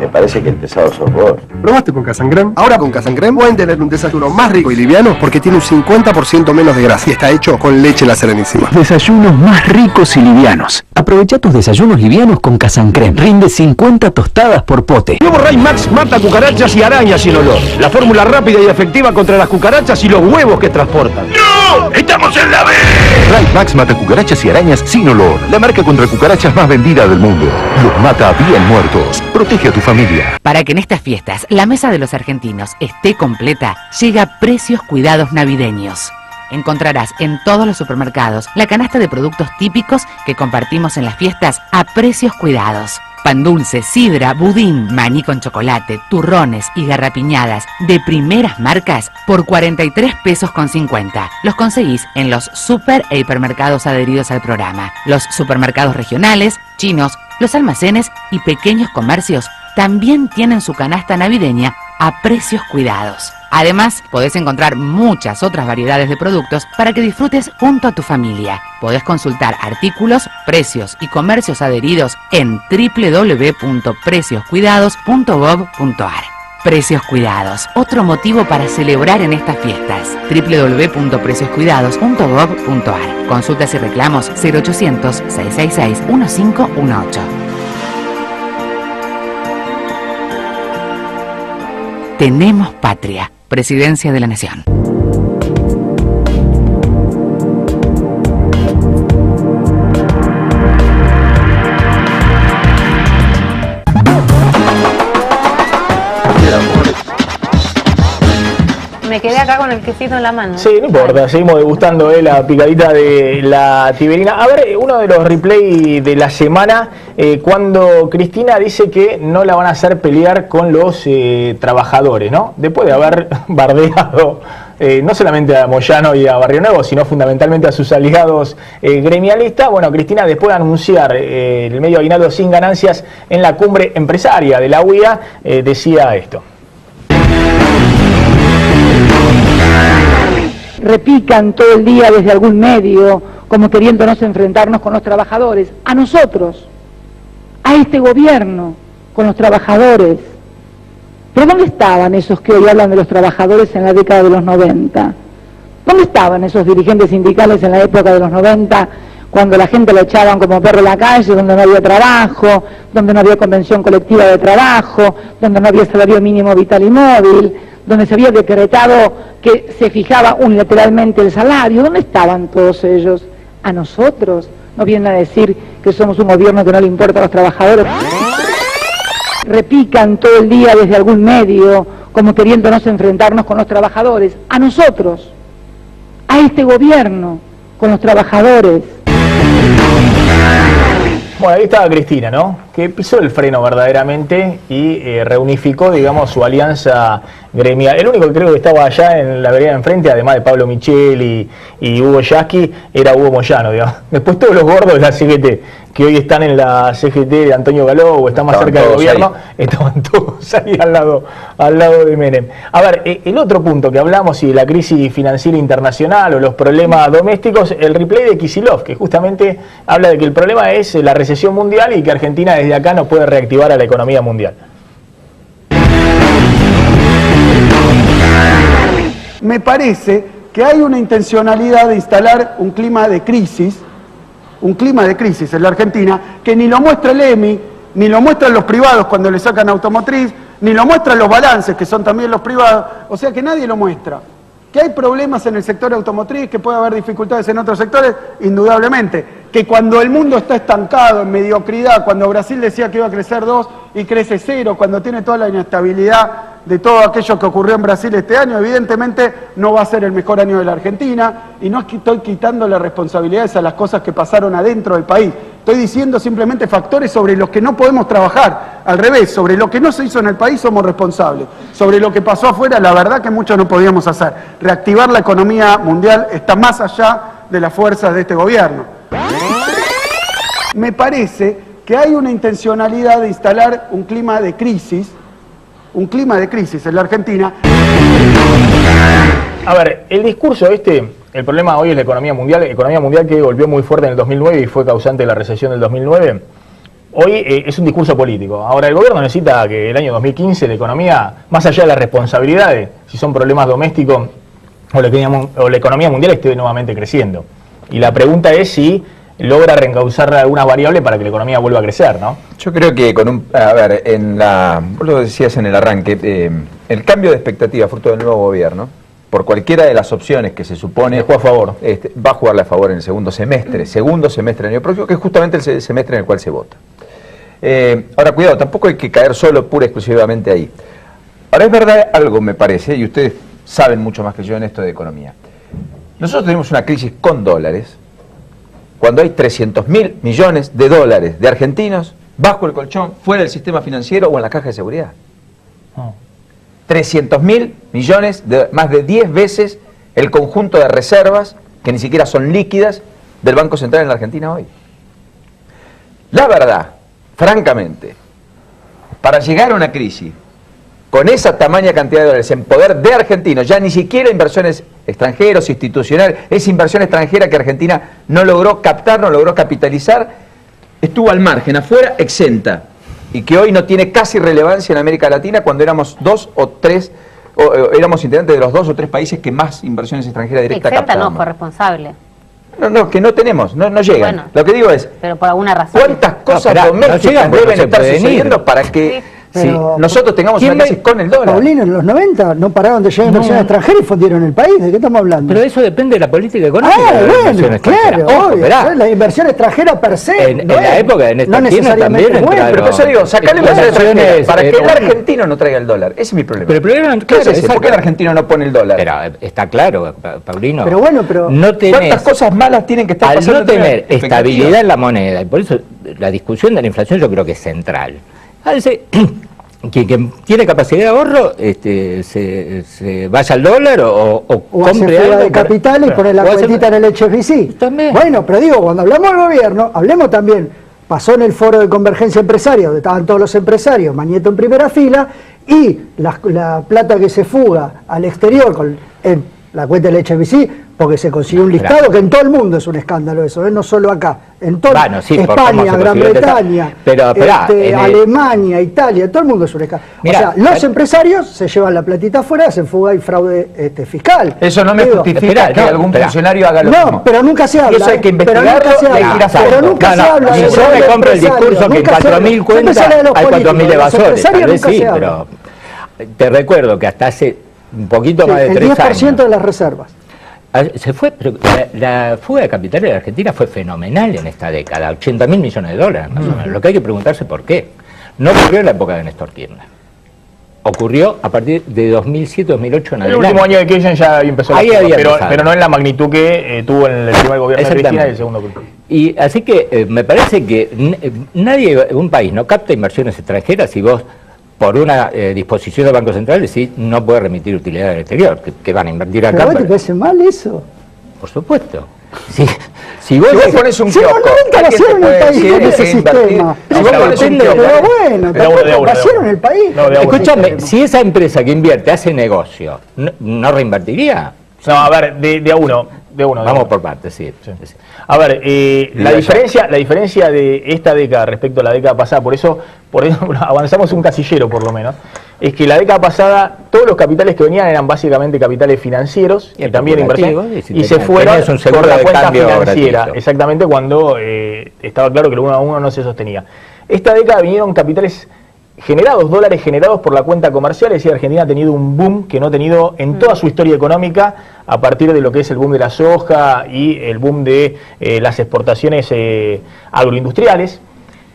Me parece que el pesado sos vos. ¿Probaste con Casangrén? Ahora con Casangrén pueden tener un desayuno más rico y liviano porque tiene un 50% menos de grasa y está hecho con leche La Serenísima. Desayunos más ricos y livianos. Aprovecha tus desayunos livianos con Casangrén. Rinde 50 tostadas por pote. Nuevo Ray Max mata cucarachas y arañas sin olor. La fórmula rápida y efectiva contra las cucarachas y los huevos que transportan. ¡No! ¡Estamos en la B! Ray Max mata cucarachas y arañas sin olor. La marca contra cucarachas más vendida del mundo. Los mata bien muertos. Protege a tu familia. Para que en estas fiestas la mesa de los argentinos esté completa, llega Precios Cuidados Navideños. Encontrarás en todos los supermercados la canasta de productos típicos que compartimos en las fiestas a precios cuidados. Pan dulce, sidra, budín, maní con chocolate, turrones y garrapiñadas de primeras marcas por 43 pesos con 50. Los conseguís en los super e hipermercados adheridos al programa, los supermercados regionales, chinos, los almacenes y pequeños comercios también tienen su canasta navideña a precios cuidados. Además, podés encontrar muchas otras variedades de productos para que disfrutes junto a tu familia. Podés consultar artículos, precios y comercios adheridos en www.precioscuidados.gov.ar. Precios Cuidados, otro motivo para celebrar en estas fiestas. www.precioscuidados.gov.ar. Consultas y reclamos 0800-666-1518. Tenemos patria. Presidencia de la Nación. Me quedé acá con el quesito en la mano. Sí, no importa, seguimos degustando la picadita de la tiberina. A ver, uno de los replays de la semana, cuando Cristina dice que no la van a hacer pelear con los trabajadores, ¿no? Después de haber bardeado no solamente a Moyano y a Barrio Nuevo, sino fundamentalmente a sus aliados gremialistas. Bueno, Cristina, después de anunciar el medio aguinaldo sin ganancias en la cumbre empresaria de la UIA, decía esto. Repican todo el día desde algún medio, como queriéndonos enfrentarnos con los trabajadores, a nosotros, a este gobierno, con los trabajadores. ¿Pero dónde estaban esos que hoy hablan de los trabajadores en la década de los 90? ¿Dónde estaban esos dirigentes sindicales en la época de los 90, cuando la gente la echaban como perro en la calle, donde no había trabajo, donde no había convención colectiva de trabajo, donde no había salario mínimo vital y móvil, donde se había decretado que se fijaba unilateralmente el salario? ¿Dónde estaban todos ellos? A nosotros. ¿No vienen a decir que somos un gobierno que no le importa a los trabajadores? Repican todo el día desde algún medio, como queriéndonos enfrentarnos con los trabajadores. A nosotros, a este gobierno, con los trabajadores. Bueno, ahí estaba Cristina, ¿no? Que pisó el freno verdaderamente y reunificó, digamos, su alianza gremial. El único que creo que estaba allá en la vereda de enfrente, además de Pablo Michel y Hugo Yasky, era Hugo Moyano, digamos. Después todos los gordos de la CGT, que hoy están en la CGT de Antonio Galó o están más cerca del gobierno, estaban todos ahí al lado de Menem. A ver, el otro punto que hablamos, y de la crisis financiera internacional o los problemas domésticos, el replay de Kicillof, que justamente habla de que el problema es la recesión mundial y que Argentina desde acá no puede reactivar a la economía mundial. Me parece que hay una intencionalidad de instalar un clima de crisis en la Argentina, que ni lo muestra el EMI, ni lo muestran los privados cuando le sacan automotriz, ni lo muestran los balances, que son también los privados, o sea que nadie lo muestra. Que hay problemas en el sector automotriz, que puede haber dificultades en otros sectores, indudablemente. Que cuando el mundo está estancado en mediocridad, cuando Brasil decía que iba a crecer 2 y crece 0, cuando tiene toda la inestabilidad de todo aquello que ocurrió en Brasil este año, evidentemente no va a ser el mejor año de la Argentina, y no es que estoy quitándole responsabilidades a las cosas que pasaron adentro del país. Estoy diciendo simplemente factores sobre los que no podemos trabajar. Al revés, sobre lo que no se hizo en el país somos responsables. Sobre lo que pasó afuera, la verdad que mucho no podíamos hacer. Reactivar la economía mundial está más allá de las fuerzas de este gobierno. Me parece que hay una intencionalidad de instalar un clima de crisis en la Argentina. A ver, el discurso el problema hoy es la economía mundial que golpeó muy fuerte en el 2009 y fue causante de la recesión del 2009. Hoy es un discurso político. Ahora el gobierno necesita que el año 2015 la economía, más allá de las responsabilidades, si son problemas domésticos o la economía mundial, esté nuevamente creciendo. Y la pregunta es si logra reencauzar algunas variables para que la economía vuelva a crecer, ¿no? Yo creo que vos lo decías en el arranque, el cambio de expectativa fruto del nuevo gobierno, por cualquiera de las opciones que se supone juega a favor. Va a jugarle a favor en el segundo semestre del año próximo, que es justamente el semestre en el cual se vota. Ahora, cuidado, tampoco hay que caer solo pura y exclusivamente ahí. Ahora, es verdad algo, me parece, y ustedes saben mucho más que yo en esto de economía. Nosotros tenemos una crisis con dólares, cuando hay 300.000 millones de dólares de argentinos bajo el colchón, fuera del sistema financiero o en la caja de seguridad. 300.000 millones, más de 10 veces el conjunto de reservas, que ni siquiera son líquidas, del Banco Central en la Argentina hoy. La verdad, francamente, para llegar a una crisis con esa tamaña cantidad de dólares en poder de argentinos, ya ni siquiera inversiones extranjeros, institucionales, esa inversión extranjera que Argentina no logró captar, no logró capitalizar, estuvo al margen, afuera, exenta, y que hoy no tiene casi relevancia en América Latina cuando éramos éramos integrantes de los 2 o 3 países que más inversiones extranjeras directas Exenta captamos. no, corresponsable. No, que no tenemos, no llegan. Bueno, lo que digo es, pero por alguna razón. ¿cuántas cosas domésticas deben estar sucediendo para que nosotros tengamos una crisis con el dólar? Paulino, en los 90 no pararon de llegar inversión extranjera y fundieron el país. ¿De qué estamos hablando? Pero eso depende de la política económica. Bueno, claro, obvio. La inversión extranjera per se. En la época de Néstor Kirchner también entraron. Pero por eso digo, sacar la inversión extranjera para que el argentino no traiga el dólar. Ese es mi problema. Pero el problema, claro, es ¿por qué el argentino no pone el dólar? Pero está claro, Paulino. Pero bueno, pero no tenés, ¿cuántas cosas malas tienen que estar pasando? Al no tener estabilidad en la moneda, y por eso la discusión de la inflación yo creo que es central. A veces, quien tiene capacidad de ahorro se vaya al dólar o compre hace algo de capitales y pone la cuentita en el HSBC. Bueno, pero digo, cuando hablamos del gobierno, hablemos también, pasó en el foro de convergencia empresaria, donde estaban todos los empresarios, Mañeto en primera fila, y la plata que se fuga al exterior en la cuenta del HSBC, porque se consiguió un listado que en todo el mundo es un escándalo eso, no solo acá, en todo España, Gran Bretaña, Alemania, Italia, todo el mundo es un escándalo. Mirá, o sea, los empresarios se llevan la platita afuera, hacen fuga y fraude fiscal. Eso no me justifica que algún funcionario haga lo mismo. No, pero nunca se habla. Y eso hay que investigarlo y ir a fondo. Pero nunca se habla. Si yo me compro el discurso que en 4.000 cuentas hay 4.000 evasores, tal vez sí, pero te recuerdo que hasta hace un poquito más de 3 años. El 10% de las reservas. Se fue, pero la fuga de capitales de Argentina fue fenomenal en esta década, 80.000 millones de dólares más o menos. Lo que hay que preguntarse por qué. No ocurrió en la época de Néstor Kirchner. Ocurrió a partir de 2007-2008 en adelante. El último año de Kirchner ya empezó pero no en la magnitud que tuvo en el primer gobierno de Cristina y el segundo. Y así que me parece que un país no capta inversiones extranjeras si vos por una disposición del Banco Central decís no puede remitir utilidad al exterior, que van a invertir acá. ¿Pero a vos te parece mal eso? Por supuesto. Si vos pones un kiosco, nunca en el país con ese sistema. Pero bueno, tampoco en el país. Escúchame, si esa empresa que invierte hace negocio, ¿no reinvertiría? No, a ver, de a uno. Vamos por partes, sí. A ver, la diferencia de esta década respecto a la década pasada, por eso avanzamos un casillero por lo menos, es que la década pasada todos los capitales que venían eran básicamente capitales financieros y también inversiones, y se fueron por la cuenta financiera, exactamente cuando estaba claro que el 1 a 1 no se sostenía. Esta década vinieron capitales generados, dólares generados por la cuenta comercial, es decir, Argentina ha tenido un boom que no ha tenido en toda su historia económica a partir de lo que es el boom de la soja y el boom de las exportaciones agroindustriales,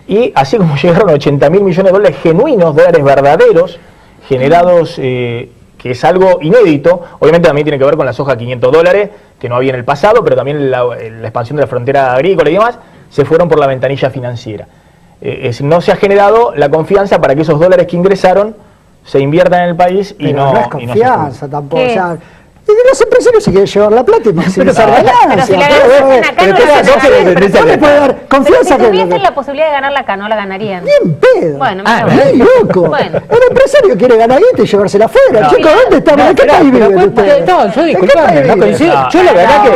y así como llegaron 80.000 millones de dólares genuinos, dólares verdaderos, generados, que es algo inédito, obviamente también tiene que ver con la soja a $500, que no había en el pasado, pero también la expansión de la frontera agrícola y demás, se fueron por la ventanilla financiera. No se ha generado la confianza para que esos dólares que ingresaron se inviertan en el país y no es confianza tampoco. O sea, los empresarios se quieren llevar la plata y maximizar ganancias. Pero si la ganancian acá no le puede dar confianza. Si tuviesen la posibilidad de ganarla acá, no la ganarían. Bien pedo. Bueno, bien loco. Bueno. El empresario quiere ganar guita y llevársela afuera. Chicos, ¿dónde estamos? ¿En qué país viven ustedes? No, yo disculpame, no coincido. Yo la verdad que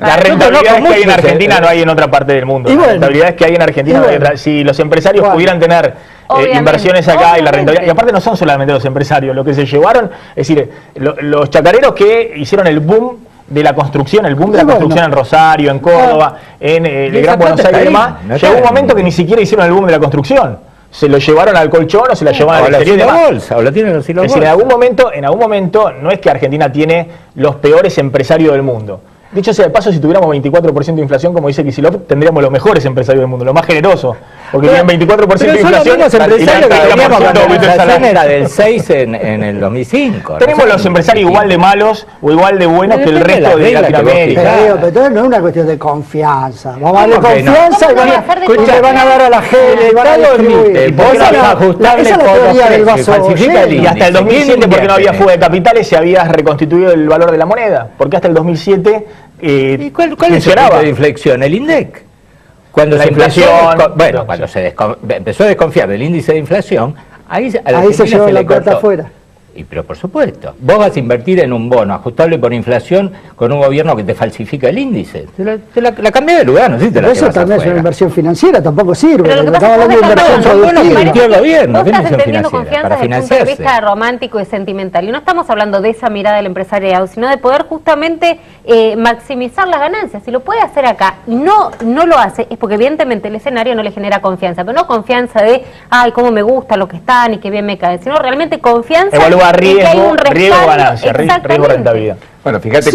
la rentabilidad que hay en Argentina no hay en otra parte del mundo. La rentabilidad que hay en Argentina no hay en otra. Si los empresarios pudieran tener inversiones acá y la rentabilidad, y aparte no son solamente los empresarios, lo que se llevaron, es decir, los chacareros que hicieron el boom de la construcción, el boom de la construcción en Rosario, en Córdoba, en el Gran Buenos Aires y demás, llegó un momento que ni siquiera hicieron el boom de la construcción, se lo llevaron al colchón o se la llevaron al exterior y demás. O la tienen en es decir, en algún momento no es que Argentina tiene los peores empresarios del mundo. Dicho sea de paso, si tuviéramos 24% de inflación, como dice Kicillof, tendríamos los mejores empresarios del mundo, los más generosos, porque tienen 24% de inflación. Los empresarios que teníamos cuando la inflación era del 6 en el 2005. Tenemos los empresarios igual de malos o igual de buenos que el resto de Latinoamérica. Pero no es una cuestión de confianza. Vamos a darle confianza y le van a dar a la gente y van a distribuir. Esa es la teoría del vaso. Y hasta el 2007, porque no había fuga de capitales, se había reconstituido el valor de la moneda. Porque hasta el 2007 ¿Y cuál es el punto de inflexión? El INDEC. Cuando se empezó a desconfiar del índice de inflación, ahí se llevó la plata afuera. Pero por supuesto, vos vas a invertir en un bono ajustable por inflación con un gobierno que te falsifica el índice. Te la cambié de lugar, no sé si te la Eso también es una inversión financiera, tampoco sirve. Pero lo que pasa estamos hablando de inversión productiva. Vos estás entendiendo confianza desde el punto de vista romántico y sentimental. Y no estamos hablando de esa mirada del empresariado, sino de poder justamente maximizar las ganancias. Si lo puede hacer acá y no lo hace, es porque evidentemente el escenario no le genera confianza. Pero no confianza de, ay, cómo me gusta lo que están y qué bien me cae, sino realmente confianza. Riesgo, ganancia, riesgo, rentabilidad. Bueno, fíjate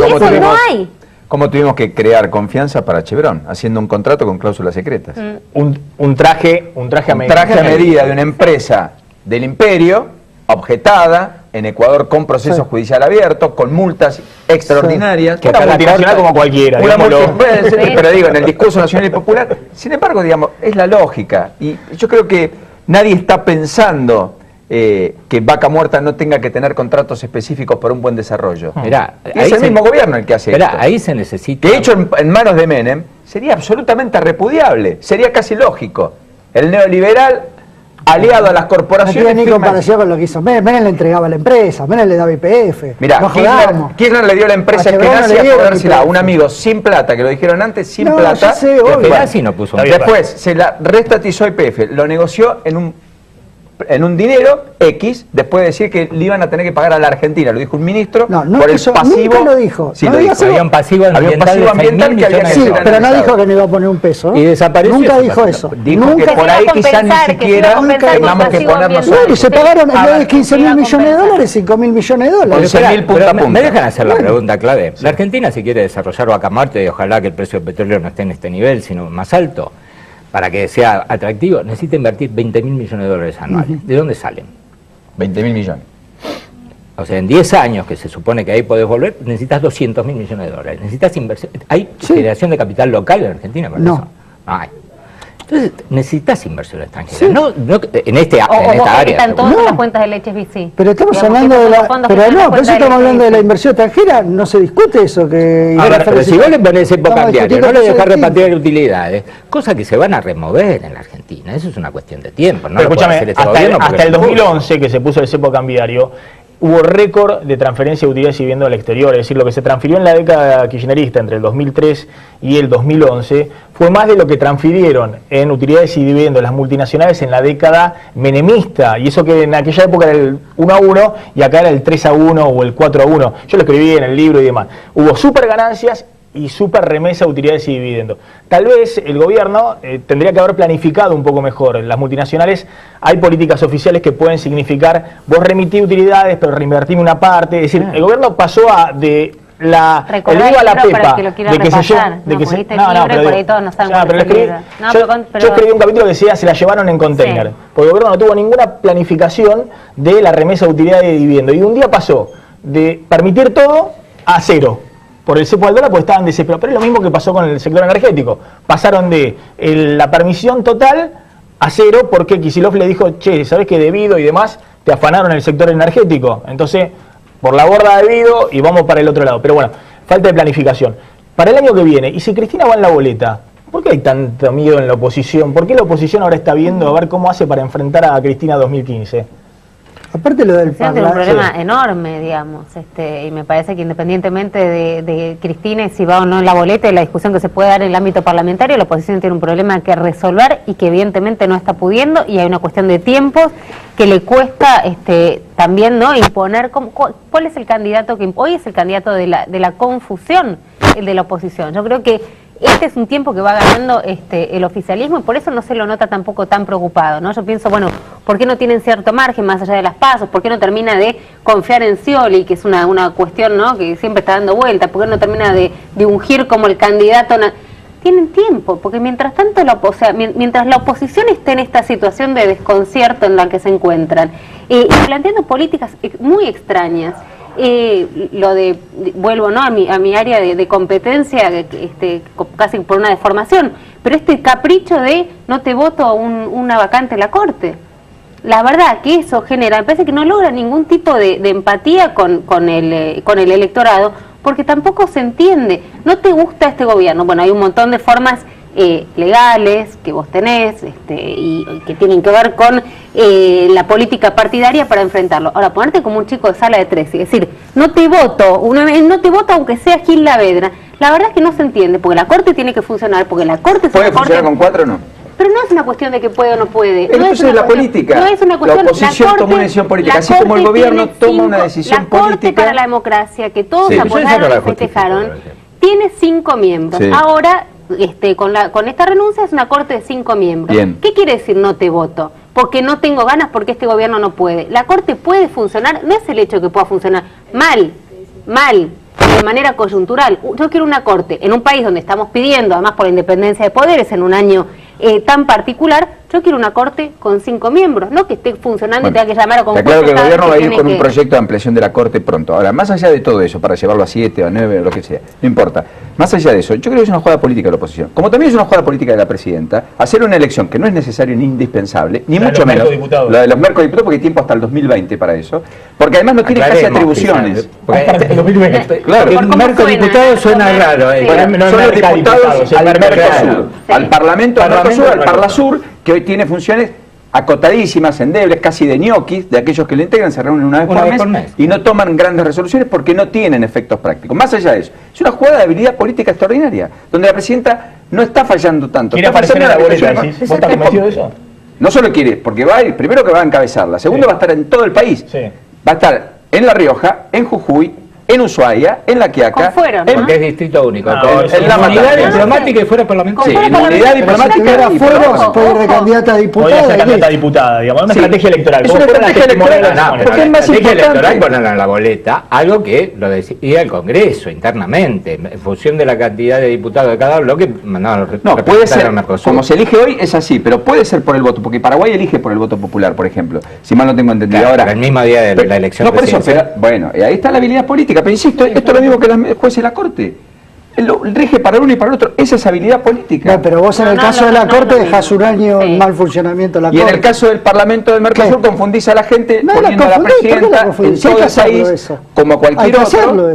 cómo tuvimos que crear confianza para Chevron, haciendo un contrato con cláusulas secretas. Un traje a medida de una empresa del imperio, objetada, en Ecuador con proceso judicial abierto, con multas extraordinarias. Que una multinacional como cualquiera. Pero digo, en el discurso nacional y popular, sin embargo, digamos, es la lógica. Y yo creo que nadie está pensando que Vaca Muerta no tenga que tener contratos específicos para un buen desarrollo. Es el mismo gobierno el que hace esto. Ahí se necesita... Que hecho en manos de Menem sería absolutamente repudiable, sería casi lógico. El neoliberal aliado a las corporaciones... No tiene ni comparación con lo que hizo Menem. Menem le entregaba la empresa, Menem le daba YPF. Mirá, Kirchner le dio la empresa que nace a podársela a un amigo sin plata, que lo dijeron antes, sin plata. Después se la restatizó YPF, lo negoció en un dinero X, después de decir que le iban a tener que pagar a la Argentina, lo dijo un ministro, por el pasivo. Nunca lo dijo. Sí, lo dijo. Había un pasivo ambiental que había que sí, pero no dijo que no iba a poner un peso. Y desapareció. Nunca dijo eso. Dijo que por ahí quizás ni siquiera tengamos que ponernos... Y se pagaron en vez de 15.000 millones de dólares, 5.000 millones de dólares. 11.000 punta a punta. Me dejan hacer la pregunta clave. La Argentina, si quiere desarrollar Vaca Muerta, y ojalá que el precio del petróleo no esté en este nivel, sino más alto, para que sea atractivo, necesita invertir 20.000 millones de dólares anuales. ¿De dónde salen? 20.000 millones. O sea, en 10 años, que se supone que ahí podés volver, necesitas 200.000 millones de dólares. Necesitas inversión. ¿Hay generación de capital local en Argentina? No. Eso? No hay. Entonces, necesitas inversión extranjera. No en esta área. Están todas las cuentas de HSBC. Pero estamos hablando de la... por eso estamos hablando de la inversión extranjera, no se discute eso. Pero si vos le ponés época cambiaria, no le dejás repartir utilidades, cosas que se van a remover en la Argentina. Eso es una cuestión de tiempo. No pero escúchame, hasta el 2011, que se puso el cepo cambiario, hubo récord de transferencia de utilidades y vivienda al exterior. Es decir, lo que se transfirió en la década kirchnerista entre el 2003 y el 2011 fue más de lo que transfirieron en utilidades y dividendos las multinacionales en la década menemista. Y eso que en aquella época era el 1-1 y acá era el 3-1 o el 4-1. Yo lo escribí en el libro y demás. Hubo super ganancias y super remesa de utilidades y dividendos. Tal vez el gobierno tendría que haber planificado un poco mejor. En las multinacionales hay políticas oficiales que pueden significar vos remití utilidades pero reinvertí una parte. Es decir, el gobierno pasó de la IVA a la PEPA, yo escribí un capítulo que decía se la llevaron en container, porque el gobierno no tuvo ninguna planificación de la remesa de utilidades y dividendos. Y un día pasó de permitir todo a cero. Por el cepo al dólar, porque estaban desesperados. Pero es lo mismo que pasó con el sector energético. Pasaron de la permisión total a cero porque Kicillof le dijo, che, ¿sabés que debido y demás te afanaron el sector energético? Entonces, por la borda debido y vamos para el otro lado. Pero bueno, falta de planificación. Para el año que viene, y si Cristina va en la boleta, ¿por qué hay tanto miedo en la oposición? ¿Por qué la oposición ahora está viendo a ver cómo hace para enfrentar a Cristina 2015? Aparte lo del tiene un problema enorme, digamos, y me parece que independientemente de Cristina y si va o no en la boleta y la discusión que se puede dar en el ámbito parlamentario, la oposición tiene un problema que resolver y que evidentemente no está pudiendo, y hay una cuestión de tiempos que le cuesta también no imponer cuál es el candidato que hoy es el candidato de la confusión, el de la oposición. Yo creo que este es un tiempo que va ganando el oficialismo y por eso no se lo nota tampoco tan preocupado, ¿no? Yo pienso, bueno, ¿por qué no tienen cierto margen más allá de las pasos? ¿Por qué no termina de confiar en Scioli, que es una cuestión, ¿no?, que siempre está dando vuelta? ¿Por qué no termina de ungir como el candidato? Tienen tiempo, porque mientras tanto, mientras la oposición esté en esta situación de desconcierto en la que se encuentran, y planteando políticas muy extrañas, vuelvo a mi área de competencia, casi por una deformación, pero capricho de no te voto una vacante en la Corte. La verdad que eso genera, me parece que no logra ningún tipo de empatía con el electorado, porque tampoco se entiende. ¿No te gusta este gobierno? Bueno, hay un montón de formas legales que vos tenés y que tienen que ver con la política partidaria para enfrentarlo. Ahora, ponerte como un chico de sala de 13 y decir, no te voto, no te voto aunque sea Gil Lavedra, la verdad es que no se entiende, porque la Corte tiene que funcionar, porque la Corte... ¿Puede funcionar con 4 o no? Pero no es una cuestión de que puede o no puede. Entonces es la política. No es una cuestión, la oposición toma una decisión política, así como el gobierno toma una decisión política. La Corte para la Democracia, que todos apoyaron y festejaron, tiene 5 miembros. Sí. Ahora, con esta renuncia es una Corte de 5 miembros. Bien. ¿Qué quiere decir no te voto? Porque no tengo ganas, porque este gobierno no puede. La Corte puede funcionar, no es el hecho de que pueda funcionar mal, de manera coyuntural. Yo quiero una Corte en un país donde estamos pidiendo, además por la independencia de poderes, en un año tan particular, yo quiero una Corte con 5 miembros, no que esté funcionando y tenga que llamar a concurso. Está claro que el gobierno va a ir con un proyecto de ampliación de la Corte pronto. Ahora, más allá de todo eso, para llevarlo a 7 o a 9 o lo que sea, no importa. Más allá de eso, yo creo que es una jugada política de la oposición. Como también es una jugada política de la presidenta, hacer una elección que no es necesario ni indispensable, ni mucho menos la de los mercodiputados, porque hay tiempo hasta el 2020 para eso, porque además no tiene casi atribuciones. Hasta el 2020. Claro. El mercodiputado suena raro. Son los diputados al Mercosur, al Parlamento, al Mercosur, al Parlasur, que hoy tiene funciones acotadísimas, endebles, casi de ñoquis, de aquellos que lo integran, se reúnen una vez por mes y no toman grandes resoluciones porque no tienen efectos prácticos. Más allá de eso, es una jugada de habilidad política extraordinaria, donde la presidenta no está fallando tanto. ¿Quiere aparecer en la boleta? ¿Vos estás convencido de eso? No solo quiere, porque va a ir, primero que va a encabezarla, segundo va a estar en todo el país. Va a estar en La Rioja, en Jujuy, en Ushuaia, en La Quiaca, porque es distrito único. en la unidad diplomática y fuera parlamentaria. Sí, inmunidad diplomática y fuera puede ir de candidata a diputada. Podría ser candidata a diputada, digamos, una estrategia electoral. Es una estrategia electoral. Porque es más electoral ponerla en la boleta, algo que lo decía el Congreso internamente, en función de la cantidad de diputados de cada bloque, mandaban los no, puede ser, como se elige hoy es así, pero puede ser por el voto, porque Paraguay elige por el voto popular, por ejemplo, si mal no tengo entendido. Claro, ahora el mismo día de la elección. No, por eso, pero, bueno, ahí está la habilidad política. Pero insisto, esto es lo mismo que los jueces de la Corte. Rige para uno y para el otro. Esa es habilidad política. No, pero vos en el caso de la Corte dejás un año en mal funcionamiento la Corte. Y en el caso del Parlamento del Mercosur confundís a la gente poniendo a la presidenta en todo el país como cualquier otro.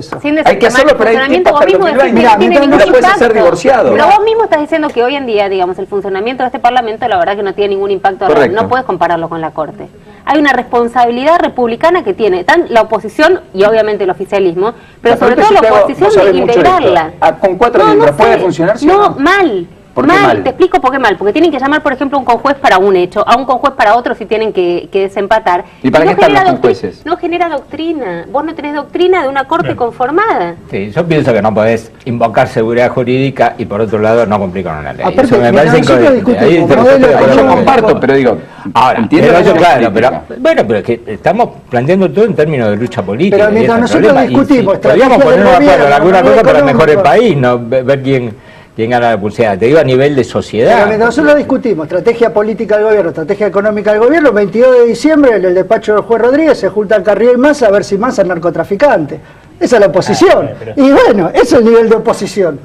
Hay que hacerlo, pero hay tiempo hasta el 2020. No puedes hacer divorciado. Pero vos mismo estás diciendo que hoy en día, digamos, el funcionamiento de este Parlamento, la verdad que no tiene ningún impacto real. No puedes compararlo con la Corte. Hay una responsabilidad republicana que tiene la oposición y obviamente el oficialismo, pero sobre todo la oposición de integrarla. ¿Con 4 miembros puede funcionar? No, mal. ¿Por qué mal? Te explico por qué mal. Porque tienen que llamar, por ejemplo, a un conjuez para un hecho, a un conjuez para otro si tienen que desempatar. ¿Y para qué están los conjueces? No genera doctrina. Vos no tenés doctrina de una corte conformada. Sí, yo pienso que no podés invocar seguridad jurídica y por otro lado no cumplir con una ley. Aparte, eso me parece incoherente. Yo comparto, pero digo, ahora, entiendo eso, claro, pero bueno, pero es que estamos planteando todo en términos de lucha política. Pero mientras nosotros discutimos, podríamos ponernos de acuerdo en alguna cosa para mejorar el país, no ver quién gana la pulseada. Te digo a nivel de sociedad. Pero mientras nosotros discutimos estrategia política del gobierno, estrategia económica del gobierno, el 22 de diciembre en el despacho del juez Rodríguez se juntan Carrió y Massa a ver si Massa es narcotraficante. Esa es la oposición. Y bueno, ese es el nivel de oposición.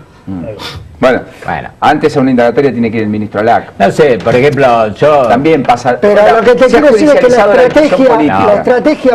Bueno, antes a una indagatoria tiene que ir el ministro Alac. No sé, por ejemplo, yo... También pasa... Pero lo que te quiero decir es que la estrategia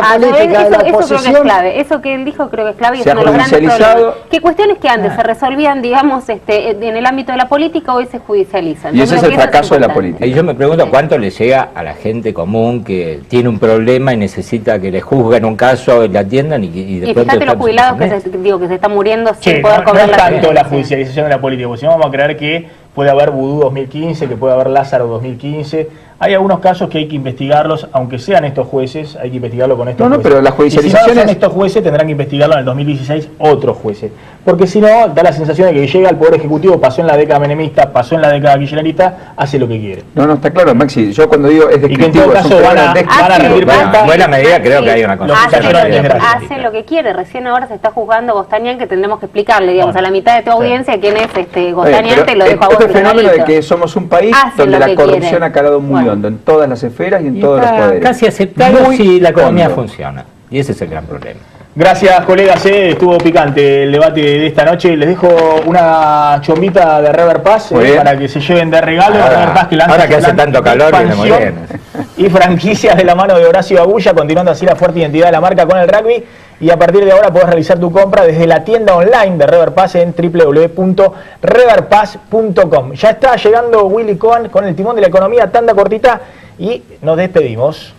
política de la oposición... Eso creo que es clave. Eso que él dijo creo que es clave y es uno de los grandes problemas. Que cuestiones que antes se resolvían, digamos, en el ámbito de la política, hoy se judicializan. Y ese es el fracaso de la política. Y yo me pregunto cuánto le llega a la gente común que tiene un problema y necesita que le juzguen un caso, le atiendan y de pronto... fíjate los jubilados que se están muriendo sin poder cobrar la pensión. No es tanto la judicialización de la política, si no vamos a creer que puede haber Vudú 2015, que puede haber Lázaro 2015. Hay algunos casos que hay que investigarlos, aunque sean estos jueces, hay que investigarlo con estos jueces. Pero las judicializaciones... Y si no son estos jueces, tendrán que investigarlo en el 2016 otros jueces. Porque si no, da la sensación de que llega al Poder Ejecutivo, pasó en la década menemista, pasó en la década kirchnerista, hace lo que quiere. No, está claro, Maxi. Yo cuando digo es descriptivo... Y que en todo caso van a rendir cuenta... En buena medida creo que hay una cosa. Hace lo que quiere. Recién ahora se está juzgando Gostanián, que tendremos que explicarle, digamos, a la mitad de tu audiencia quién es Gostanián, te lo dejo a vos. Este fenómeno de que somos un país donde la corrupción ha calado muy hondo en todas las esferas y en todos los poderes. Casi aceptado si la economía funciona. Y ese es el gran problema. Gracias, colegas, estuvo picante el debate de esta noche. Les dejo una chombita de Rever Pass para que se lleven de regalo. Rever Pass, que ahora que hace tanto calor, viene muy bien. Y franquicias de la mano de Horacio Agulla, continuando así la fuerte identidad de la marca con el rugby. Y a partir de ahora podés realizar tu compra desde la tienda online de Rever Pass en www.reverpass.com. Ya está llegando Willy Cohen con el timón de la economía, tanda cortita, y nos despedimos.